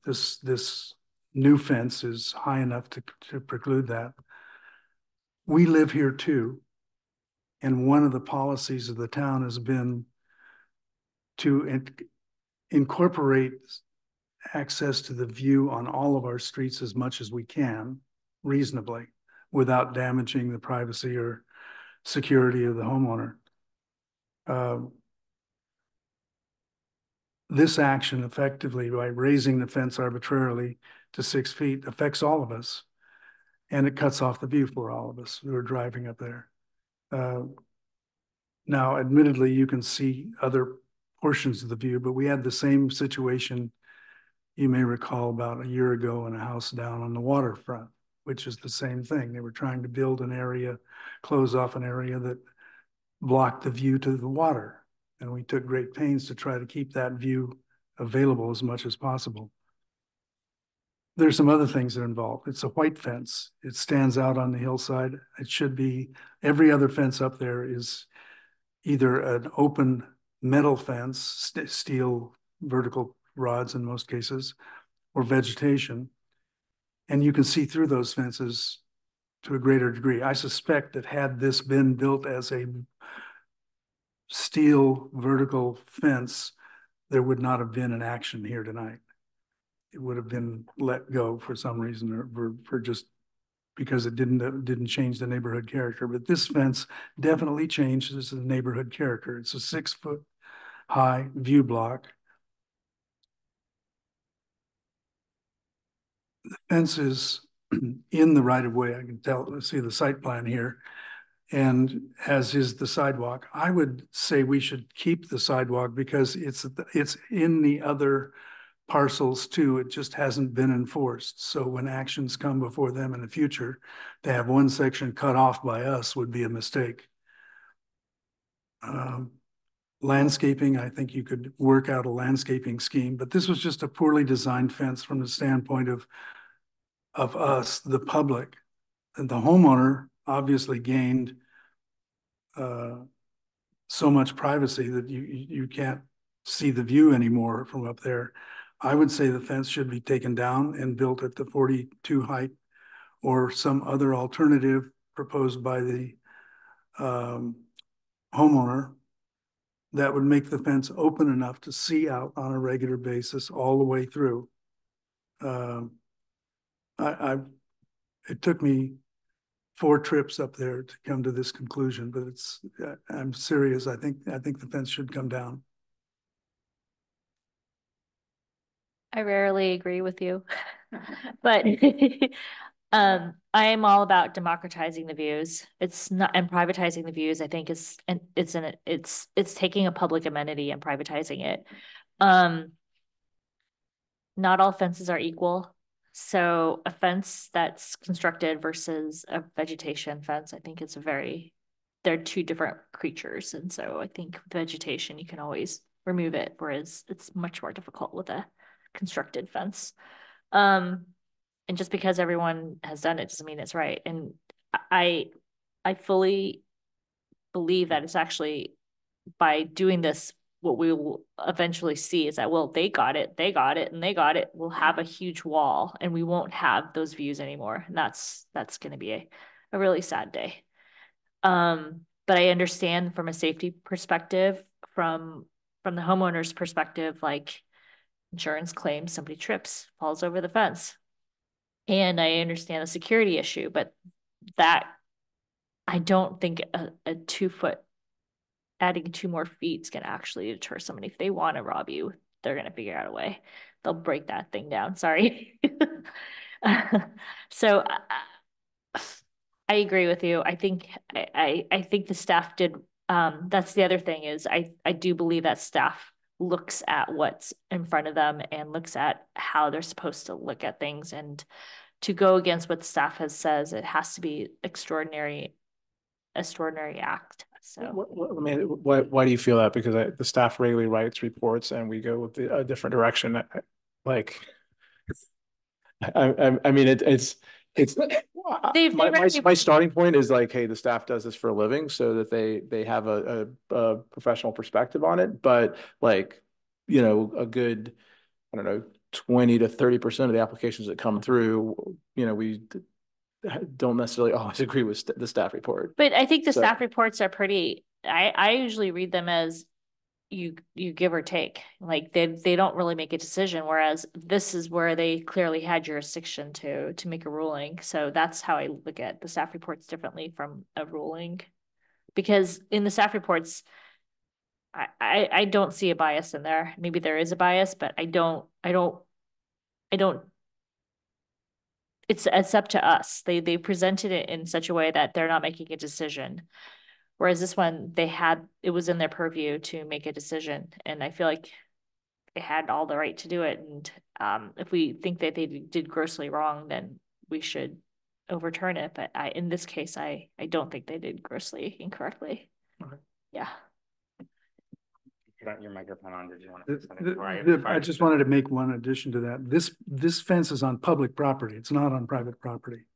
This new fence is high enough to preclude that. We live here too. And one of the policies of the town has been to incorporate access to the view on all of our streets as much as we can, reasonably, without damaging the privacy or security of the homeowner. This action effectively, by raising the fence arbitrarily to 6 feet, affects all of us. And it cuts off the view for all of us who are driving up there. Now, admittedly, you can see other portions of the view, but we had the same situation, you may recall, about a year ago in a house down on the waterfront, which is the same thing. They were trying to build an area, close off an area that blocked the view to the water. And we took great pains to try to keep that view available as much as possible. There's some other things that are involved. It's a white fence. It stands out on the hillside. It should be, every other fence up there is either an open metal fence, steel vertical rods in most cases, or vegetation. And you can see through those fences to a greater degree. I suspect that had this been built as a steel vertical fence, there would not have been an action here tonight. It would have been let go for some reason, or for just because it didn't change the neighborhood character. But this fence definitely changes the neighborhood character. It's a 6-foot high view block. The fence is in the right of way. I can see the site plan here, and as is the sidewalk. I would say we should keep the sidewalk because it's in the other parcels too. It just hasn't been enforced. So when actions come before them in the future, to have one section cut off by us would be a mistake. Landscaping, I think you could work out a landscaping scheme, but this was just a poorly designed fence from the standpoint of us, the public. And the homeowner obviously gained so much privacy that you can't see the view anymore from up there. I would say the fence should be taken down and built at the 42 height, or some other alternative proposed by the homeowner that would make the fence open enough to see out on a regular basis all the way through. It took me 4 trips up there to come to this conclusion, but I'm serious. I think the fence should come down. I rarely agree with you, but I am all about democratizing the views. It's not, and privatizing the views, I think is, and it's taking a public amenity and privatizing it. Not all fences are equal. So a fence that's constructed versus a vegetation fence, I think it's they're two different creatures. And so I think with vegetation, you can always remove it, whereas it's much more difficult with a constructed fence. And just because everyone has done it doesn't mean it's right. And I fully believe that it's actually, by doing this, what we will eventually see is that, well, they got it, and they got it. We'll have a huge wall and we won't have those views anymore. And that's going to be a really sad day. But I understand from a safety perspective, from the homeowner's perspective, like insurance claims, somebody trips, falls over the fence. And I understand the security issue, but that, I don't think a 2 foot, adding 2 more feet is going to actually deter somebody. If they want to rob you, they're going to figure out a way. They'll break that thing down. Sorry. So I agree with you. I think I think the staff did. That's the other thing is I do believe that staff looks at what's in front of them and looks at how they're supposed to look at things, and to go against what staff has says, it has to be extraordinary act. So why do you feel that? Because the staff regularly writes reports and we go with a different direction. Like, I mean, it's my starting point is like, hey, the staff does this for a living so that they have a professional perspective on it. But like, a good, I don't know, 20 to 30% of the applications that come through, we don't necessarily always agree with the staff report. But I think the staff reports are pretty, I usually read them as you give or take, like they don't really make a decision, whereas this is where they clearly had jurisdiction to make a ruling. So that's how I look at the staff reports differently from a ruling, because in the staff reports, I don't see a bias in there. Maybe there is a bias, but I don't it's up to us. They presented it in such a way that they're not making a decision. Whereas this one, it was in their purview to make a decision. And I feel like they had all the right to do it. And if we think that they did grossly wrong, then we should overturn it. But in this case, I don't think they did grossly incorrectly. Okay. Yeah. Put your microphone on. Did you want to say something? I just wanted to make one addition to that. This fence is on public property. It's not on private property.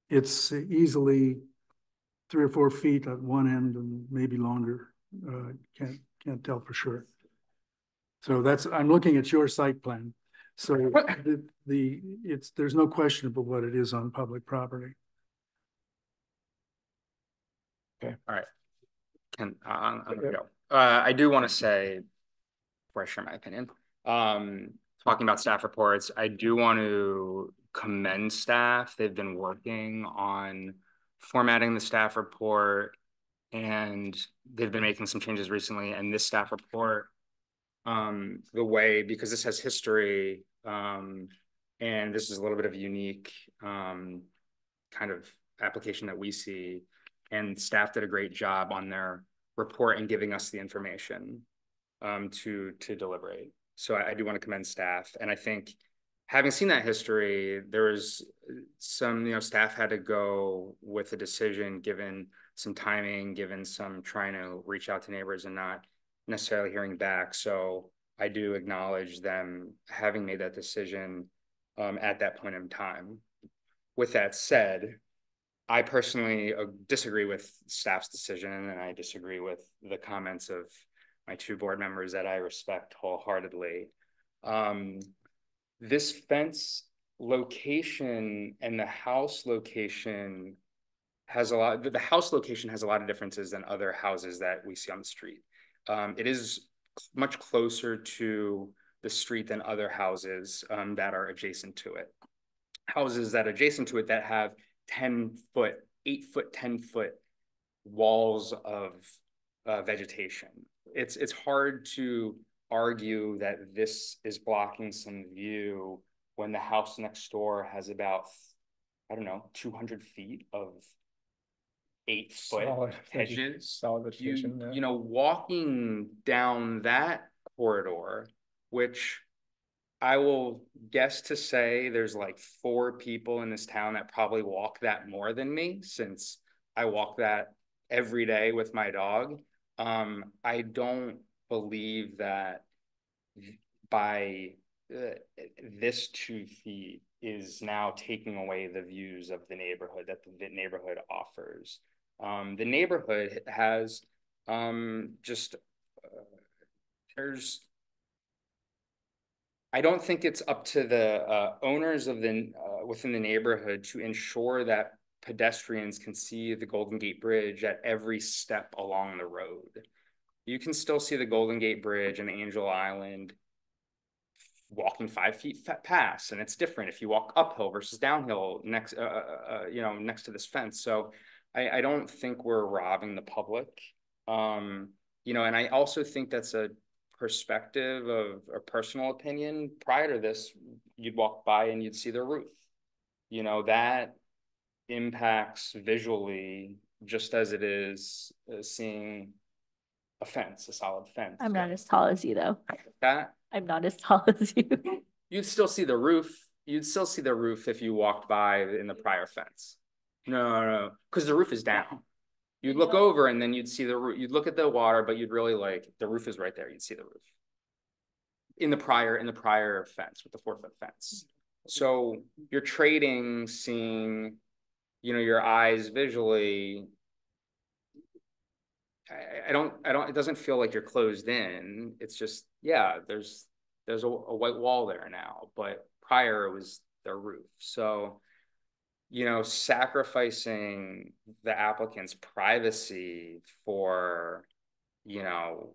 It's easily 3 or 4 feet at one end and maybe longer. Can't tell for sure. So I'm looking at your site plan. So there's no question about what it is on public property. Okay. All right. I'm gonna go. I do want to say, before I share my opinion, talking about staff reports, I do want to commend staff. They've been working on formatting the staff report, and they've been making some changes recently. And this staff report, because this has history, and this is a little bit of a unique kind of application that we see, and staff did a great job on their report and giving us the information to deliberate. So I do want to commend staff. And I think, having seen that history, there was some, staff had to go with a decision given some timing, given some trying to reach out to neighbors and not necessarily hearing back. So I do acknowledge them having made that decision at that point in time. With that said, I personally disagree with staff's decision, and then I disagree with the comments of my 2 board members that I respect wholeheartedly. This fence location and the house location the house location has a lot of differences than other houses that we see on the street. It is much closer to the street than other houses that are adjacent to it. Houses that are adjacent to it that have 10-foot, 8-foot, 10-foot walls of vegetation. It's hard to argue that this is blocking some view when the house next door has about I don't know, 200 feet of 8-foot Solid hedges. Solid vegetation, yeah. You know, walking down that corridor, which I will guess to say there's like 4 people in this town that probably walk that more than me, since I walk that every day with my dog. I don't believe that by this 2 feet is now taking away the views of the neighborhood that the neighborhood offers. The neighborhood has just there's I don't think it's up to the owners of the within the neighborhood to ensure that pedestrians can see the Golden Gate Bridge at every step along the road. You can still see the Golden Gate Bridge and Angel Island walking 5 feet past, and it's different if you walk uphill versus downhill next you know, next to this fence. So I don't think we're robbing the public. You know, and I also think that's a perspective of a personal opinion. Prior to this, you'd walk by and you'd see the roof. You know, that impacts visually just as it is seeing a fence, a solid fence. I'm not as tall as you though. That I'm not as tall as you. you'd still see the roof. You'd still see the roof if you walked by in the prior fence. No, because the roof is down. You'd look over and then you'd see the roof. You'd look at the water, but you'd really like the roof is right there. You'd see the roof in the prior fence with the 4-foot fence. So you're trading seeing, you know, your eyes visually. I don't. It doesn't feel like you're closed in. It's just, yeah, there's a white wall there now, but prior it was the roof. So, you know, sacrificing the applicant's privacy for, you know,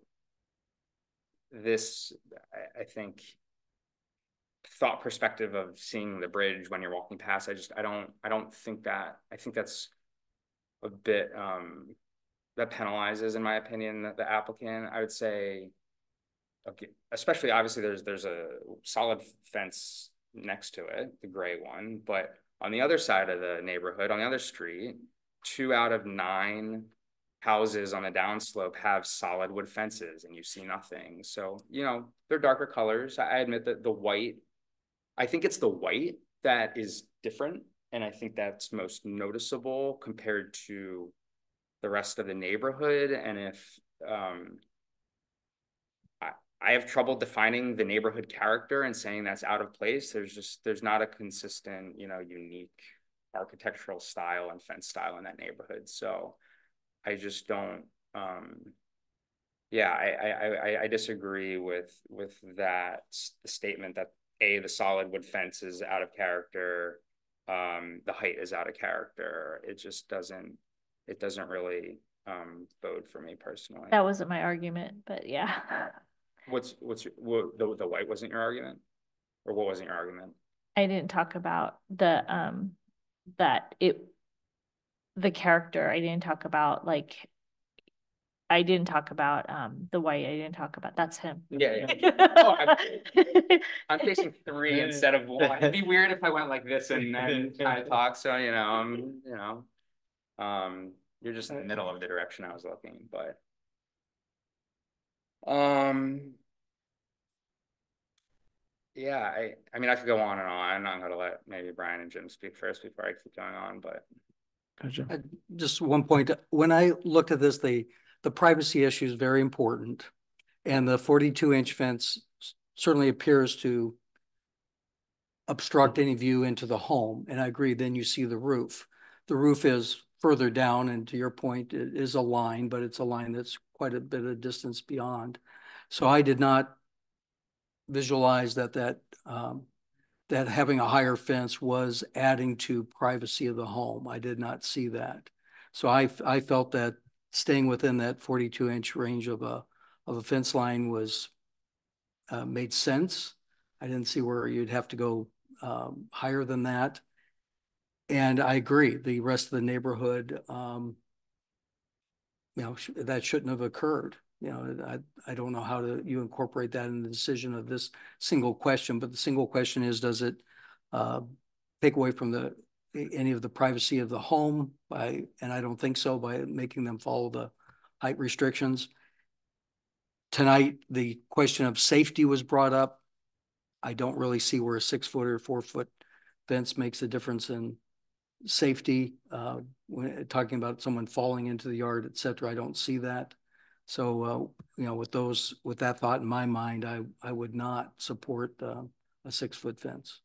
this, I think, thought perspective of seeing the bridge when you're walking past. I don't think that. I think that's a bit that penalizes, in my opinion, the applicant. I would say, okay, especially obviously there's a solid fence next to it, the gray one, but on the other side of the neighborhood, on the other street, 2 out of 9 houses on the downslope have solid wood fences, and you see nothing. So, you know, they're darker colors. I admit that the white, I think it's the white that is different, and I think that's most noticeable compared to the rest of the neighborhood. And if I have trouble defining the neighborhood character and saying that's out of place. There's not a consistent, you know, unique architectural style and fence style in that neighborhood. So I just don't, yeah, I disagree with that statement that the solid wood fence is out of character, the height is out of character. It just doesn't really bode for me personally. That wasn't my argument, but yeah. The white wasn't your argument, or what wasn't your argument? I didn't talk about the character. I didn't talk about the white. I didn't talk about that's him. Yeah. Oh, I'm facing 3 instead of 1. It'd be weird if I went like this and then kind of talk. So, you know, you're just in the middle of the direction I was looking, but yeah, I mean, I could go on and on. I'm gonna let maybe Brian and Jim speak first before I keep going on, but Gotcha. Just one point. When I looked at this, the privacy issue is very important, and the 42-inch fence certainly appears to obstruct any view into the home. And I agree. Then you see the roof. The roof is further down, and to your point, it is a line, but it's a line that's quite a bit of distance beyond. So I did not visualize that having a higher fence was adding to privacy of the home. I did not see that. So I felt that staying within that 42-inch range of a fence line was made sense. I didn't see where you'd have to go higher than that. And I agree, the rest of the neighborhood, you know, that shouldn't have occurred. You know, I don't know how you incorporate that in the decision of this single question, but the single question is, does it take away from the any of the privacy of the home and I don't think so, by making them follow the height restrictions. Tonight, the question of safety was brought up. I don't really see where a 6-foot or 4-foot fence makes a difference in safety. When talking about someone falling into the yard, et cetera, I don't see that. So, with that thought in my mind, I would not support a 6-foot fence.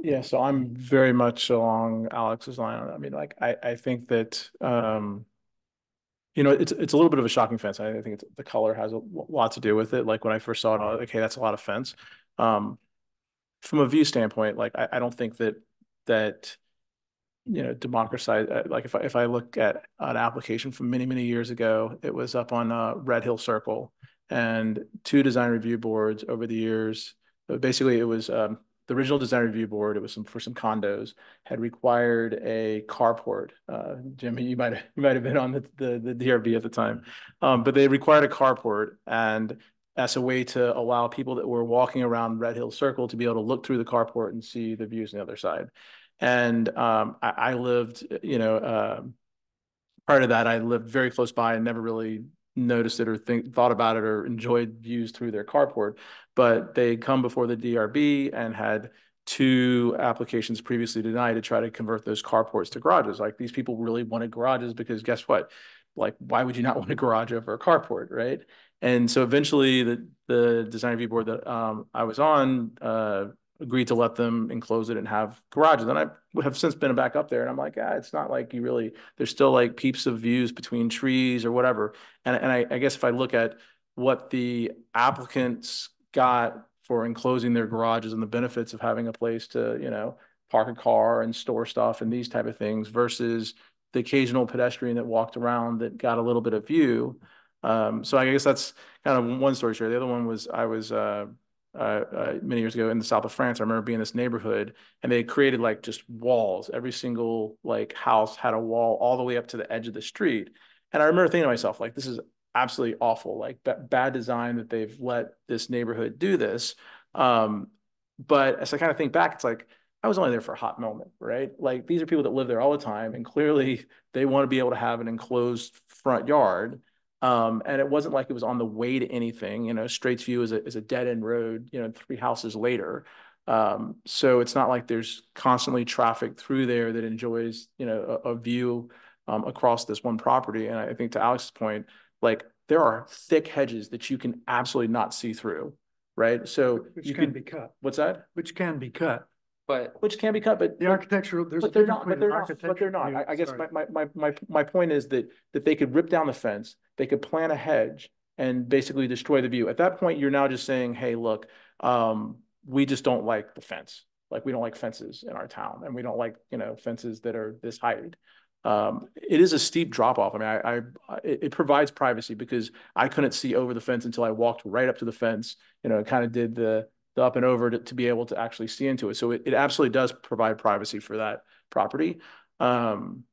Yeah, so I'm very much along Alex's line. I mean, like, I think that, it's a little bit of a shocking fence. I think the color has a lot to do with it. Like when I first saw it, I was like, okay, that's a lot of fence. From a view standpoint, like, I don't think that democratize, like if I look at an application from many years ago, it was up on Red Hill Circle, and 2 design review boards over the years. Basically, it was the original design review board. It was for some condos, had required a carport. Jimmy, you might have been on the DRB at the time, but they required a carport, and as a way to allow people that were walking around Red Hill Circle to be able to look through the carport and see the views on the other side. And I lived, prior to that, I lived very close by and never really noticed it or thought about it or enjoyed views through their carport. But they come before the DRB and had 2 applications previously denied to try to convert those carports to garages. Like, these people really wanted garages because guess what? Like, why would you not want a garage over a carport, right? And so eventually the design review board that I was on agreed to let them enclose it and have garages. And I have since been back up there, and I'm like, it's not like there's still like peeps of views between trees or whatever. And I guess if I look at what the applicants got for enclosing their garages and the benefits of having a place to, park a car and store stuff and these type of things versus the occasional pedestrian that walked around that got a little bit of view. So I guess that's kind of one story share. The other one was I was many years ago in the south of France. I remember being in this neighborhood, and they created like just walls. Every single like house had a wall all the way up to the edge of the street. And I remember thinking to myself, like, this is absolutely awful, like bad design that they've let this neighborhood do this. But as I kind of think back, it's like, I was only there for a hot moment, right? Like, these are people that live there all the time, and clearly they want to be able to have an enclosed front yard. And it wasn't like it was on the way to anything. Straits View is a dead end road, 3 houses later. So it's not like there's constantly traffic through there that enjoys, a view across this one property. And I think to Alex's point, like, there are thick hedges that you can absolutely not see through, right? So which can be cut. What's that? Which can be cut. Which can be cut, but the architectural, but they're not. I guess my point is that they could rip down the fence, they could plant a hedge, and basically destroy the view. At that point, you're now just saying, hey, look, we just don't like the fence. Like, we don't like fences in our town, and we don't like fences that are this height. It is a steep drop off. I mean, it provides privacy because I couldn't see over the fence until I walked right up to the fence. Kind of did the up and over to be able to actually see into it. So it absolutely does provide privacy for that property. And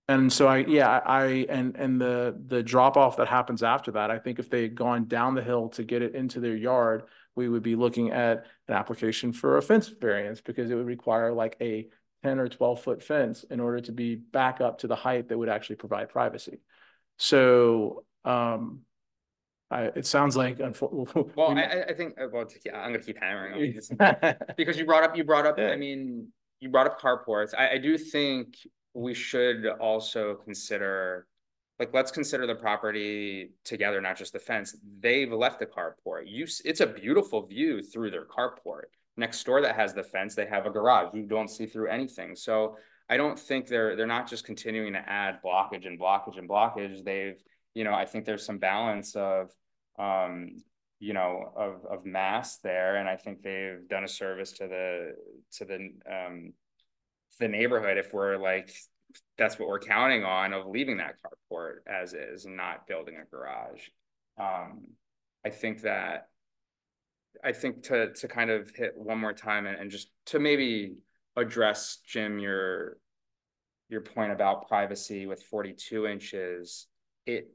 so the drop off that happens after that, I think if they had gone down the hill to get it into their yard, we would be looking at an application for a fence variance, because it would require like a 10 or 12-foot fence in order to be back up to the height that would actually provide privacy. So, it sounds like I think I'm going to keep hammering on this because you brought up. Yeah. I mean, you brought up carports. I do think we should also consider, like, let's consider the property together, not just the fence. They've left the carport. It's a beautiful view through their carport. Next door that has the fence, they have a garage. You don't see through anything. So I don't think they're not just continuing to add blockage and blockage and blockage. They've, I think there's some balance of mass there, and I think they've done a service to the neighborhood if we're like, that's what we're counting on, of leaving that carport as is and not building a garage. I think to kind of hit one more time and just to maybe address, Jim, your point about privacy with 42 inches, it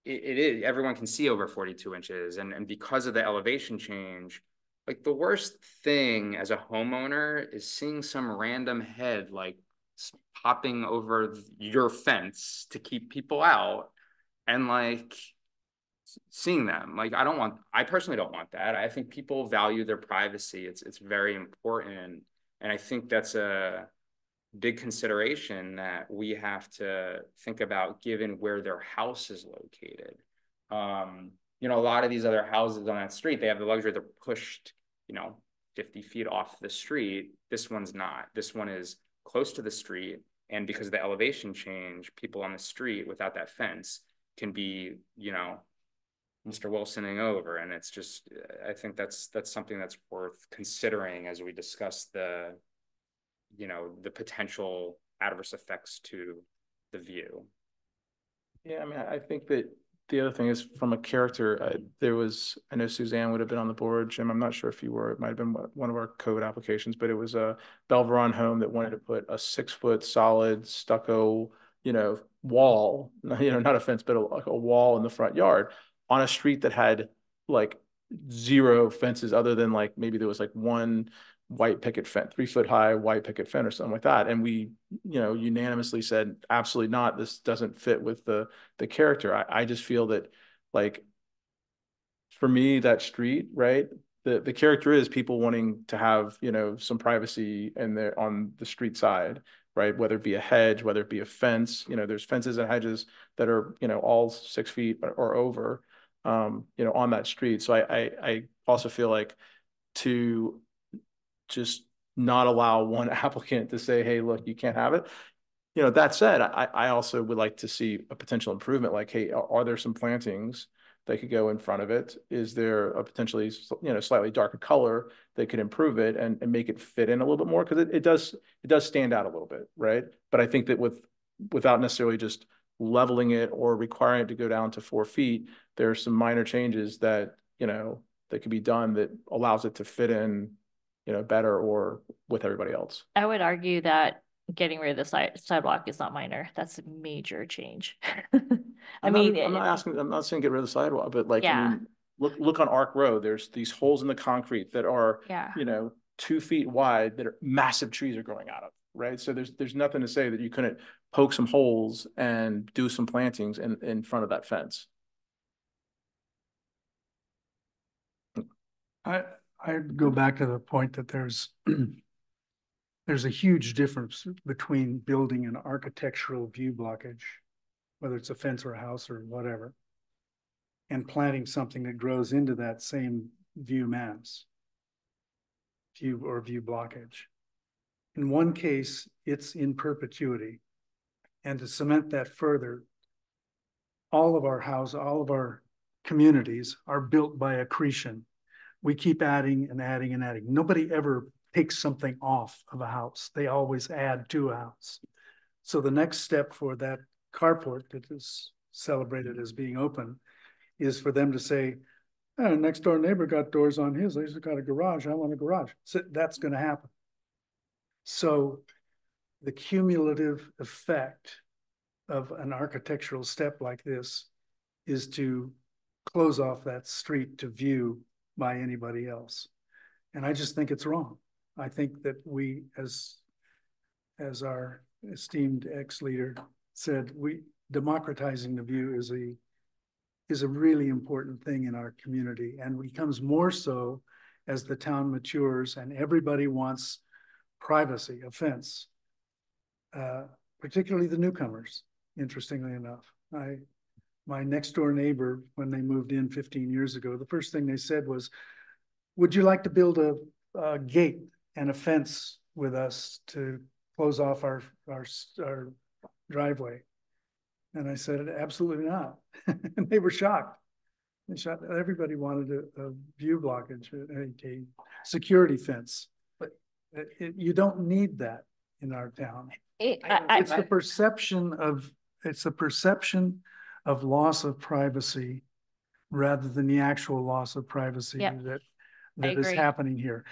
is, everyone can see over 42 inches. And because of the elevation change, Like the worst thing as a homeowner is seeing some random head like popping over your fence to keep people out and like seeing them. Like I personally don't want that. I think people value their privacy. It's very important. And I think that's a big consideration that we have to think about given where their house is located. You know, a lot of these other houses on that street, they have the luxury, they're pushed, you know, 50 feet off the street. This one's not. This one is close to the street. And because of the elevation change, people on the street without that fence can be, you know, Mr. Wilsoning over. And it's just, I think that's something that's worth considering as we discuss the, you know, the potential adverse effects to the view. Yeah, I mean, I think that the other thing is from a character, I know Suzanne would have been on the board, Jim, I'm not sure if you were, it might've been one of our code applications, but it was a Belveron home that wanted to put a 6-foot solid stucco, you know, wall, you know, not a fence, but like a wall in the front yard on a street that had like 0 fences other than like, maybe there was like one white picket fence, 3-foot high white picket fence or something like that. And we, you know, unanimously said, absolutely not. This doesn't fit with the character. I just feel that like, for me, that street, right? The character is people wanting to have, you know, some privacy and they're on the street side, right? Whether it be a hedge, whether it be a fence, you know, there's fences and hedges that are, you know, all 6 feet or over, you know, on that street. So I also feel like to just not allow one applicant to say, hey, look, you can't have it. You know, that said, I also would like to see a potential improvement. Like, hey, are there some plantings that could go in front of it? Is there a potentially, you know, slightly darker color that could improve it and make it fit in a little bit more? Because it does stand out a little bit, right? But I think that without necessarily just leveling it or requiring it to go down to 4 feet, there are some minor changes that, you know, that could be done that allows it to fit in, you know, better or with everybody else. I would argue that getting rid of the sidewalk is not minor. That's a major change. I'm not saying get rid of the sidewalk, but like, yeah. I mean, look on Arc Road. There's these holes in the concrete that are, yeah. you know, 2 feet wide that are massive trees are growing out of, right? So there's nothing to say that you couldn't poke some holes and do some plantings in front of that fence. I'd go back to the point that there's a huge difference between building an architectural view blockage, whether it's a fence or a house or whatever, and planting something that grows into that same view mass, view blockage. In one case, it's in perpetuity. And to cement that further, all of our communities are built by accretion. We keep adding and adding and adding. Nobody ever takes something off of a house. They always add to a house. So the next step for that carport that is celebrated as being open is for them to say, oh, next door neighbor got doors on his, he's got a garage, I want a garage. So that's going to happen. So the cumulative effect of an architectural step like this is to close off that street to view by anybody else. And I just think it's wrong. I think that we, as our esteemed ex-leader said, democratizing the view is a really important thing in our community, and becomes more so as the town matures and everybody wants privacy, a fence, particularly the newcomers, interestingly enough. My next door neighbor, when they moved in 15 years ago, the first thing they said was, would you like to build a gate and a fence with us to close off our driveway? And I said, absolutely not. And they were shocked. Everybody wanted a view blockage, a security fence, but you don't need that in our town. It's the perception of loss of privacy rather than the actual loss of privacy that is happening here.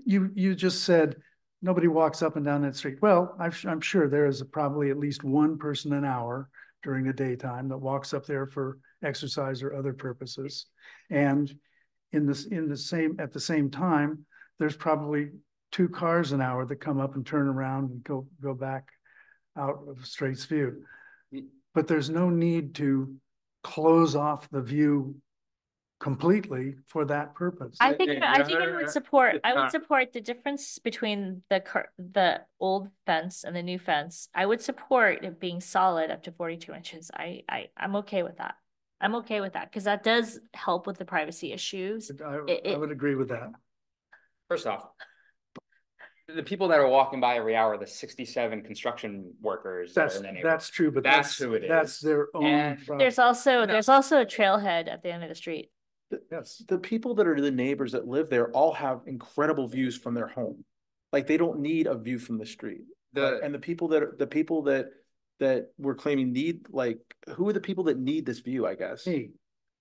You just said nobody walks up and down that street. Well, I'm sure there is probably at least one person an hour during the daytime that walks up there for exercise or other purposes. And at the same time, there's probably 2 cars an hour that come up and turn around and go back out of Straits View. But there's no need to close off the view completely for that purpose. I think I would support the difference between the old fence and the new fence. I would support it being solid up to 42 inches. I'm okay with that. I'm okay with that because that does help with the privacy issues. I would agree with that. First off, the people that are walking by every hour are the 67 construction workers. That's true, but that's who it is. That's their own. And there's also a trailhead at the end of the street. Yes, the people that are the neighbors that live there all have incredible views from their home. Like they don't need a view from the street. And the people that we're claiming need, like, who are the people that need this view, I guess? Hey,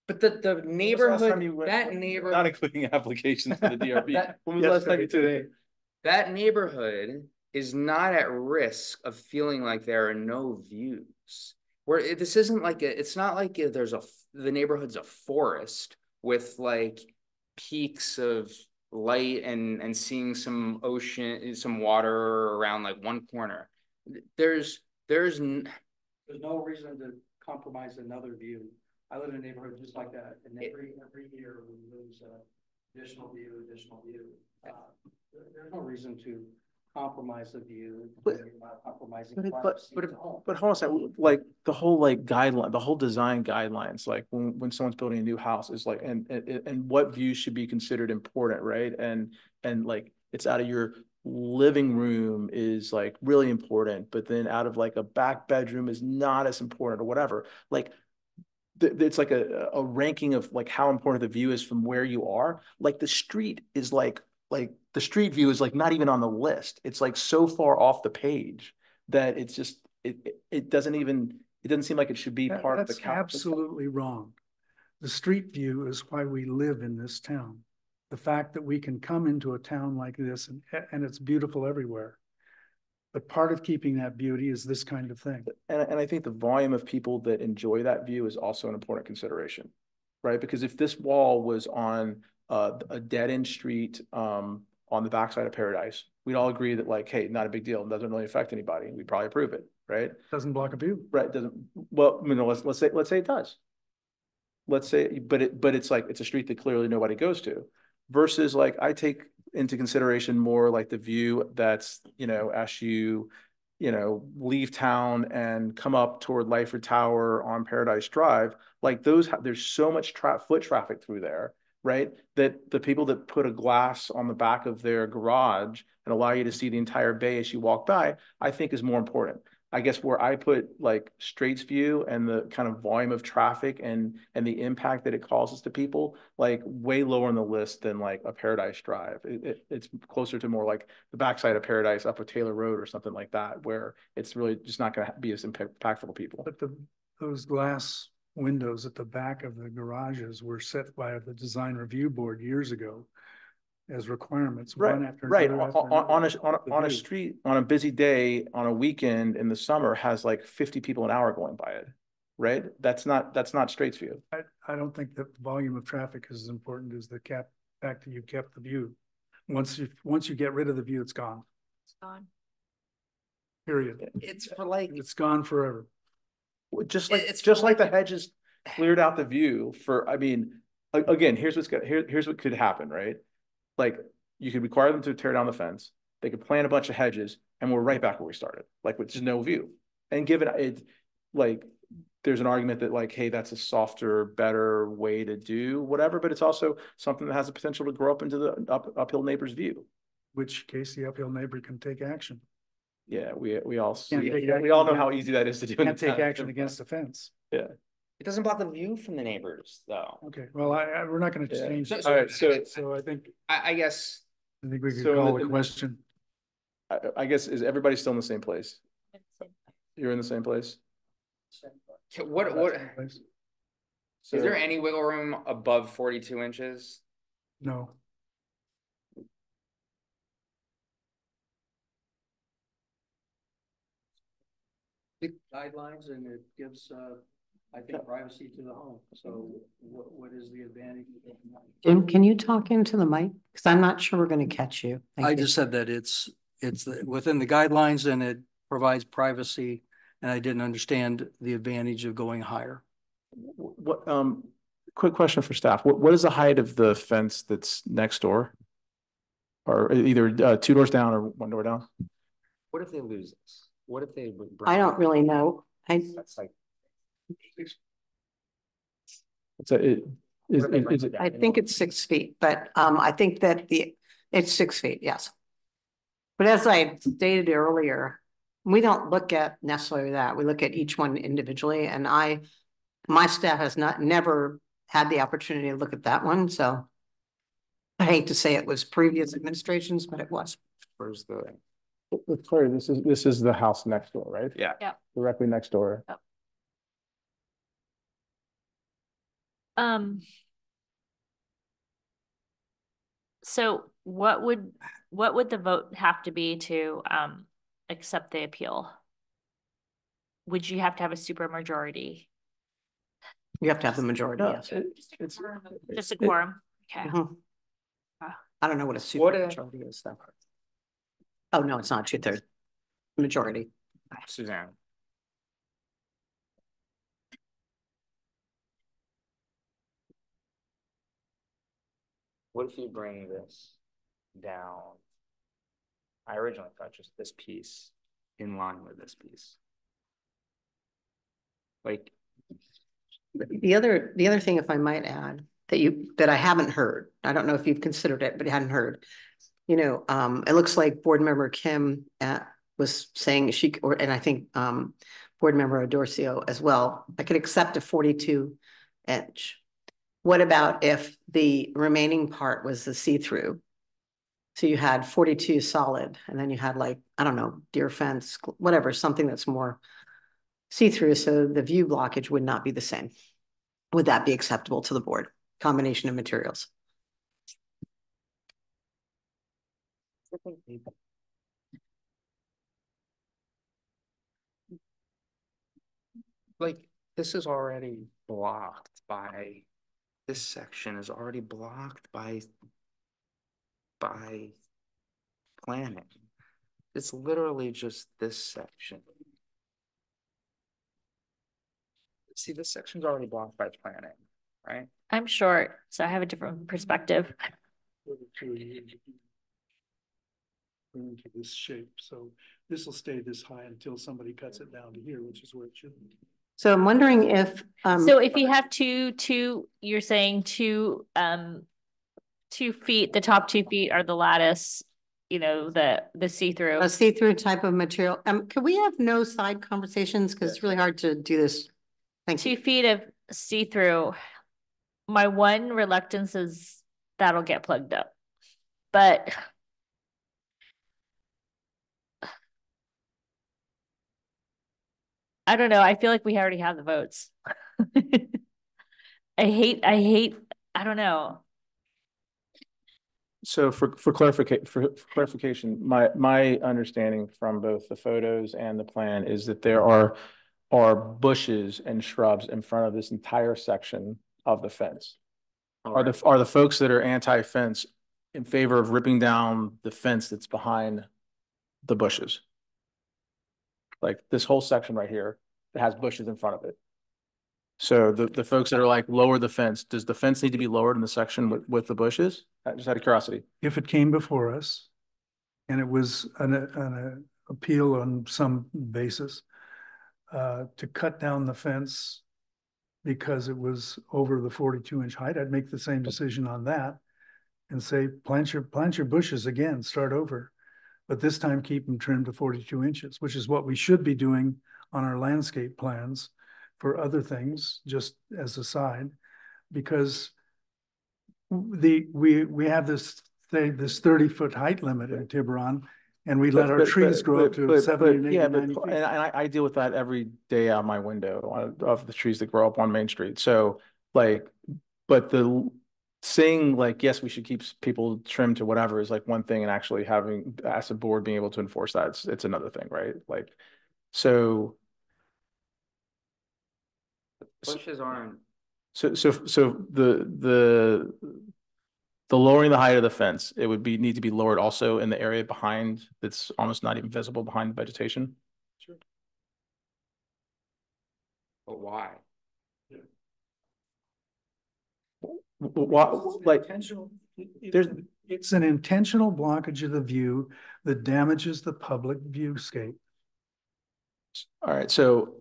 but the neighborhood, not including applications for the DRB. When was the last time you today? That neighborhood is not at risk of feeling like there are no views. Where this isn't like it's not like the neighborhood's a forest with like peaks of light and seeing some ocean, some water around like one corner. There's no reason to compromise another view. I live in a neighborhood just like that, and every year we lose additional view. There's no reason to compromise the view. But hold on a second, like the whole like guideline, the whole design guidelines, like when someone's building a new house is like, and what views should be considered important, right? And like it's out of your living room is like really important, but then out of like a back bedroom is not as important or whatever. Like it's like a ranking of like how important the view is from where you are. Like the street is like the street view is like not even on the list. It's like so far off the page that it's just it doesn't seem like it should be part of the calculus. That's absolutely wrong. The street view is why we live in this town. The fact that we can come into a town like this and it's beautiful everywhere. But part of keeping that beauty is this kind of thing. And I think the volume of people that enjoy that view is also an important consideration, right? Because if this wall was on a dead end street on the backside of Paradise, we'd all agree that like, hey, not a big deal. It doesn't really affect anybody. We'd probably approve it, right? Doesn't block a view. Right. Doesn't. Well, you know, let's say it does. Let's say, but it's like, it's a street that clearly nobody goes to versus like, I take into consideration more like the view that's, you know, as you leave town and come up toward Lyford Tower on Paradise Drive, like there's so much foot traffic through there, right? That the people that put a glass on the back of their garage and allow you to see the entire bay as you walk by, I think is more important. I guess where I put like Straits View and the kind of volume of traffic and the impact that it causes to people, like way lower on the list than like a Paradise Drive. It's closer to more like the backside of Paradise up a Taylor Road or something like that, where it's really just not going to be as impactful to people. But those glass windows at the back of the garages were set by the design review board years ago as requirements. Right, one after right. another after another. On a street, on a busy day, on a weekend in the summer has like 50 people an hour going by it, right? That's not Straits View. I don't think that the volume of traffic is as important as the fact that you kept the view. Once you get rid of the view, it's gone. It's gone. Period. It's gone forever. Just like the hedges cleared out the view for, I mean, again, here's what could happen, right? Like you could require them to tear down the fence. They could plant a bunch of hedges and we're right back where we started, like with just no view. And given it, like, there's an argument that like, hey, that's a softer, better way to do whatever, but it's also something that has the potential to grow up into the uphill neighbor's view. Which case the uphill neighbor can take action. Yeah, we all know how easy that is to do. Can't take action against the fence. Yeah. It doesn't block the view from the neighbors, though. Okay, well, we're not going to change. All right, so I think I guess we could call the question. I guess is everybody still in the same place? You're in the same place. What? So, is there any wiggle room above 42 inches? No. Guidelines, and it gives I think privacy to the home. So what is the advantage? Jim, can you talk into the mic? Because I'm not sure we're going to catch you. Thank I you. just said that within the guidelines and it provides privacy, and I didn't understand the advantage of going higher. What, quick question for staff. What is the height of the fence that's next door? Or either two doors down or one door down? What if they lose this? What if they? I don't really know. That's like. I think it's 6 feet, but I think that it's 6 feet, yes. But as I stated earlier, we don't look at necessarily that. We look at each one individually, and my staff has never had the opportunity to look at that one. So I hate to say it was previous administrations, but it was. Where's the? It's clear this is the house next door, right? Yeah. Yeah. Directly next door. Yep. So what would the vote have to be to accept the appeal? Would you have to have a super majority? You have to have the majority, No, yes. Just a quorum? Okay. Mhm. I don't know what a super majority is though. Oh, no, it's not 2/3. Majority. Suzanne. What if you bring this down? I originally thought just this piece in line with this piece. Like. The other thing, if I might add, that I haven't heard, I don't know if you've considered it, but you hadn't heard. You know, it looks like board member Kim was saying and I think board member Adorcio as well, I could accept a 42 inch. What about if the remaining part was the see-through? So you had 42 solid, and then you had like, I don't know, deer fence, whatever, something that's more see-through, so the view blockage would not be the same. Would that be acceptable to the board? Combination of materials. Like, this is already blocked by, this section is already blocked by planning. It's literally just this section. See, this section's already blocked by planning, right? I'm short, so I have a different perspective. Into this shape, so this will stay this high until somebody cuts it down to here, which is where it should be. So I'm wondering if So if you have you're saying 2 feet, the top 2 feet are the lattice, you know, the see-through. a see-through type of material, can we have no side conversations? Because it's really hard to do this. Thank 2 you. feet of see-through. My one reluctance is that'll get plugged up, but I don't know. I feel like we already have the votes. I hate, I don't know. So for clarification, my understanding from both the photos and the plan is that there are bushes and shrubs in front of this entire section of the fence. Are the folks that are anti-fence in favor of ripping down the fence that's behind the bushes? Like this whole section right here that has bushes in front of it. So the folks that are like lower the fence, does the fence need to be lowered in the section with the bushes? Just out of curiosity. If it came before us and it was an appeal on some basis to cut down the fence because it was over the 42-inch height, I'd make the same decision on that and say, plant your bushes again, start over. But this time keep them trimmed to 42 inches, which is what we should be doing on our landscape plans for other things, just as a side, because we have this 30-foot height limit in Tiburon, and we let our trees grow up to 70 and 80, yeah, 90 feet. And I deal with that every day out my window of the trees that grow up on Main Street. So like, but saying like, yes, we should keep people trimmed to whatever is like one thing, and actually having as a board being able to enforce that, it's another thing, right? Like, so Bushes aren't. So the lowering the height of the fence, it would need to be lowered also in the area behind that's almost not even visible behind the vegetation. Sure. But why? What, like, It's an intentional blockage of the view that damages the public viewscape. all right, so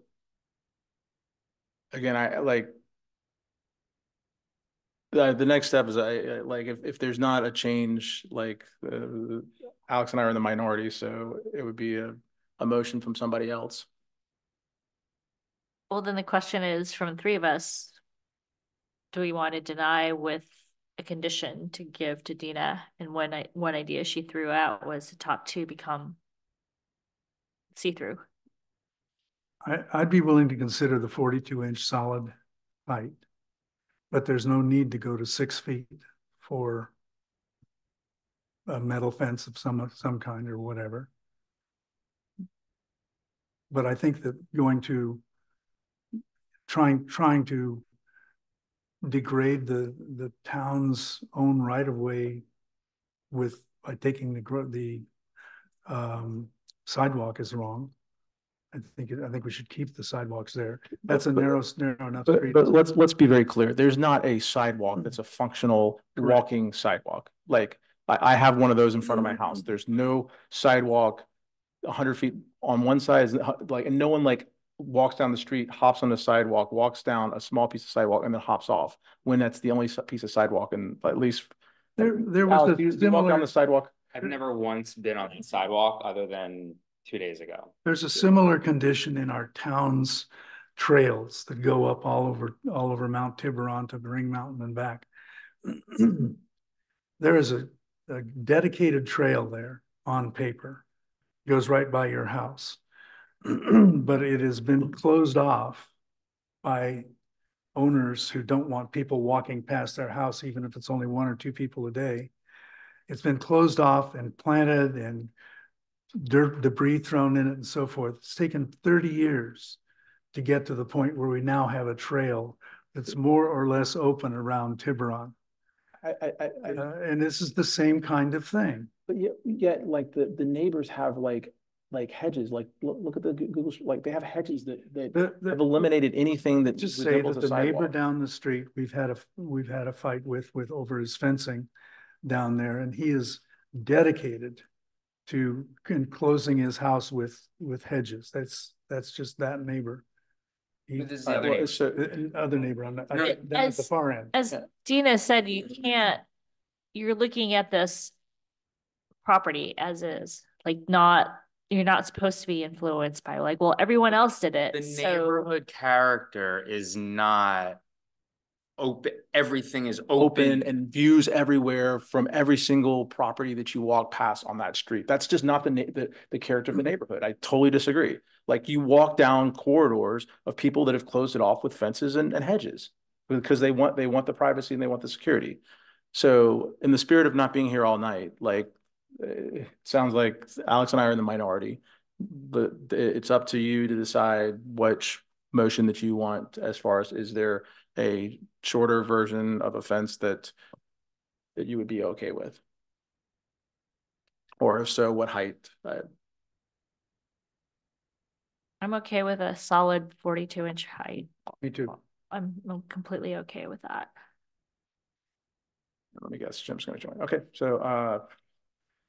again, I like the next step is I like if there's not a change, like Alex and I are in the minority, so it would be a motion from somebody else. Well, then the question is from the three of us, do we want to deny with a condition to give to Dina? And one idea she threw out was the top two become see-through. I'd be willing to consider the 42-inch solid height, but there's no need to go to 6 feet for a metal fence of some kind or whatever. But I think that going to trying to degrade the town's own right of way by taking the sidewalk is wrong. I think we should keep the sidewalks there. That's a narrow enough street. But let's be very clear. There's not a sidewalk that's a functional walking sidewalk. Like I have one of those in front of my house. There's no sidewalk 100 feet on one side, like, and no one like walks down the street, hops on the sidewalk, walks down a small piece of sidewalk, and then hops off when that's the only piece of sidewalk. And at least there was Alex, a you walk down the sidewalk. I've never once been on the sidewalk other than 2 days ago. There's a similar condition in our town's trails that go up all over Mount Tiburon to Ring Mountain and back. There is a dedicated trail there on paper. It goes right by your house. But it has been closed off by owners who don't want people walking past their house, even if it's only 1 or 2 people a day. It's been closed off and planted and dirt, debris thrown in it and so forth. It's taken 30 years to get to the point where we now have a trail that's more or less open around Tiburon. And this is the same kind of thing. But yet like the neighbors have like hedges, like look at the Google, like they have hedges that have eliminated anything that just say that the neighbor down the street we've had a fight with over his fencing down there, and he is dedicated to enclosing his house with hedges. That's just that neighbor. This is the other neighbor. Other neighbor on down at the far end. As Dina said, you're looking at this property as is, like you're not supposed to be influenced by like, well, everyone else did it. The neighborhood character is not open. Everything is open and views everywhere from every single property that you walk past on that street. That's just not the character of the neighborhood. I totally disagree. Like you walk down corridors of people that have closed it off with fences and hedges because they want the privacy and they want the security. So in the spirit of not being here all night, like it sounds like Alex and I are in the minority, but it's up to you to decide which motion that you want as far as, is there a shorter version of a fence that you would be okay with? Or if so, what height? I'm okay with a solid 42-inch height. Me too. I'm completely okay with that. Let me guess, Jim's going to join. Okay, so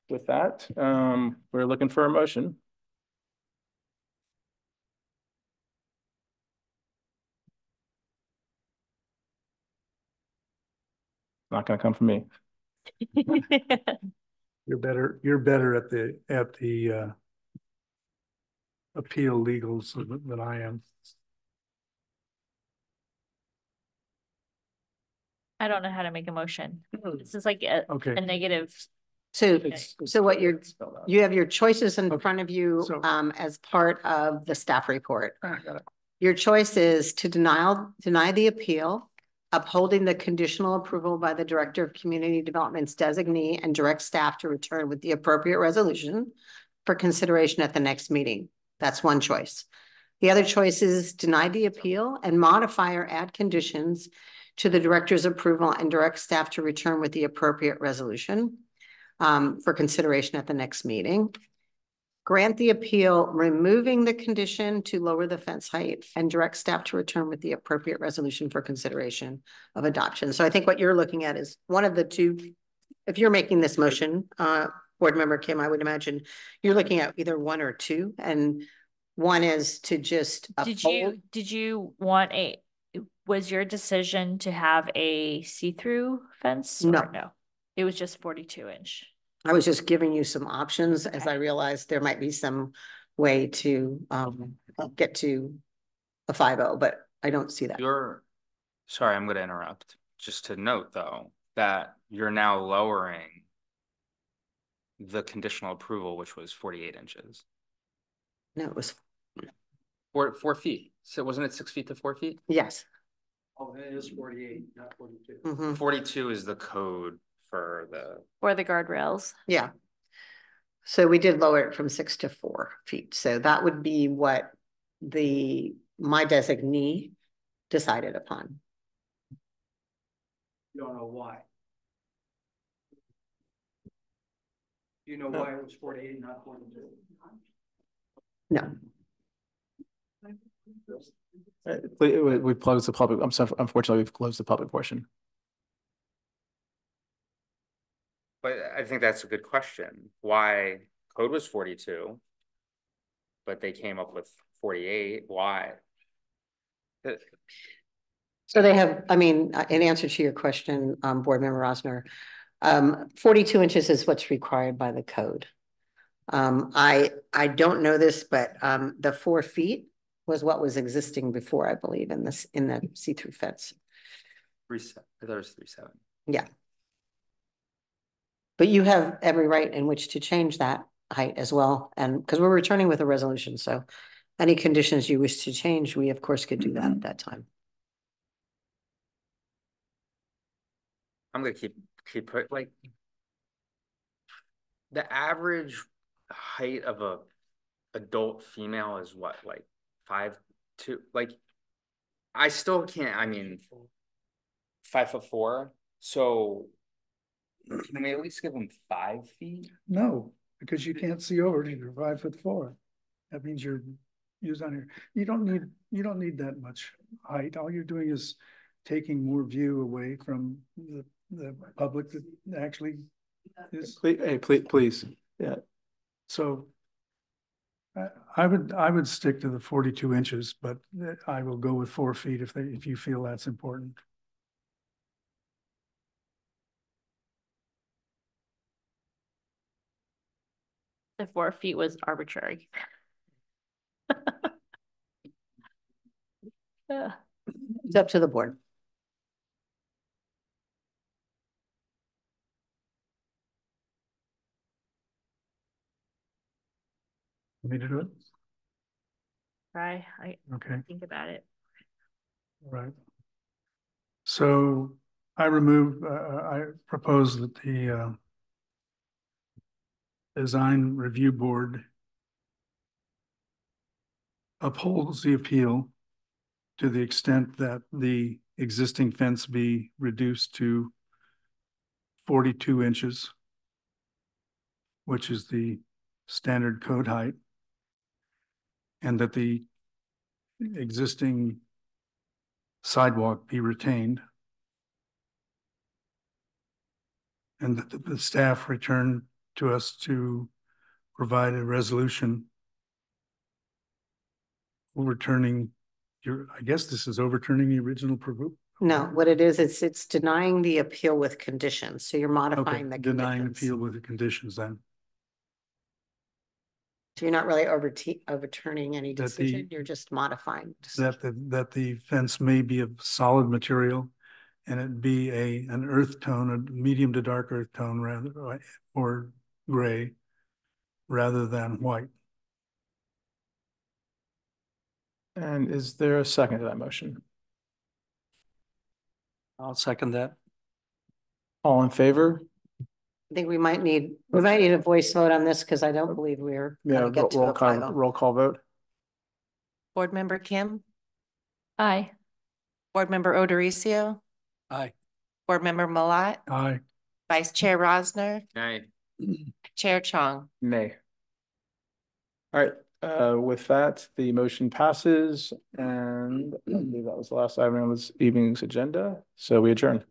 with that, we're looking for a motion. Not going to come from me. You're better at the appeal legals than I am. I don't know how to make a motion. This is like a negative. So what you have your choices in front of you as part of the staff report. Your choice is to deny the appeal, upholding the conditional approval by the Director of Community Development's designee, and direct staff to return with the appropriate resolution for consideration at the next meeting. That's one choice. The other choice is deny the appeal and modify or add conditions to the director's approval and direct staff to return with the appropriate resolution for consideration at the next meeting. Grant the appeal, removing the condition to lower the fence height and direct staff to return with the appropriate resolution for consideration of adoption. So I think what you're looking at is one of the two. If you're making this motion, Board Member Kim, I would imagine you're looking at either one or two, and one is to just uphold. Did you want was your decision to have a see-through fence? No. Or no, it was just 42-inch. I was just giving you some options as I realized there might be some way to get to a 5.0, but I don't see that. Sorry, I'm going to interrupt. Just to note though, that you're now lowering the conditional approval, which was 48 inches. No, it was 4 feet. So wasn't it 6 feet to 4 feet? yes. Oh, it is 48, not 42. 42 is the code for the guardrails. Yeah. So we did lower it from 6 to 4 feet. So that would be what my designee decided upon. You don't know why. Do you know why it was 48, not 42? No. We've closed the public. I'm sorry, unfortunately, we've closed the public portion. But I think that's a good question. Why code was 42, but they came up with 48. Why? So they have, I mean, in answer to your question, Board Member Rosner, 42 inches is what's required by the code. I don't know this, but the 4 feet was what was existing before, I believe, in the see-through fence. 3.7. I thought it was 3.7. Yeah. But you have every right in which to change that height as well. And because we're returning with a resolution, so any conditions you wish to change, we of course could do that at that time. I'm gonna keep put like the average height of a adult female is what, like 5'2"? Like I still can't. I mean, 5'4". So can we at least give them 5 feet? No, because you can't see over it either, 5'4". That means you're on here. You don't need that much height. All you're doing is taking more view away from the public that actually is. Hey, please. Yeah. So I would stick to the 42 inches, but I will go with 4 feet if you feel that's important. The 4 feet was arbitrary. It's up to the board. Want me to do it? Right. Okay. Think about it. All right. So I propose that the Design Review Board upholds the appeal to the extent that the existing fence be reduced to 42 inches, which is the standard code height, and that the existing sidewalk be retained, and that the staff return to us to provide a resolution overturning I guess this is overturning the original approval. No, what it is, it's denying the appeal with conditions. So you're modifying the denying conditions. appeal with the conditions then. So you're not really overturning any decision, you're just modifying. That the fence may be of solid material and it be an earth tone, a medium to dark earth tone rather, or gray rather than white. And is there a second to that motion? I'll second that. All in favor? I think we might need a voice vote on this because I don't believe we're Yeah, gonna get to a 5-0. roll call vote. Board Member Kim, Aye. Board Member Odericio, Aye. Board Member Malat, Aye. Vice Chair Rosner, Aye. Chair Chong. Nay. All right, with that, the motion passes, and I believe that was the last item on this evening's agenda, so we adjourn.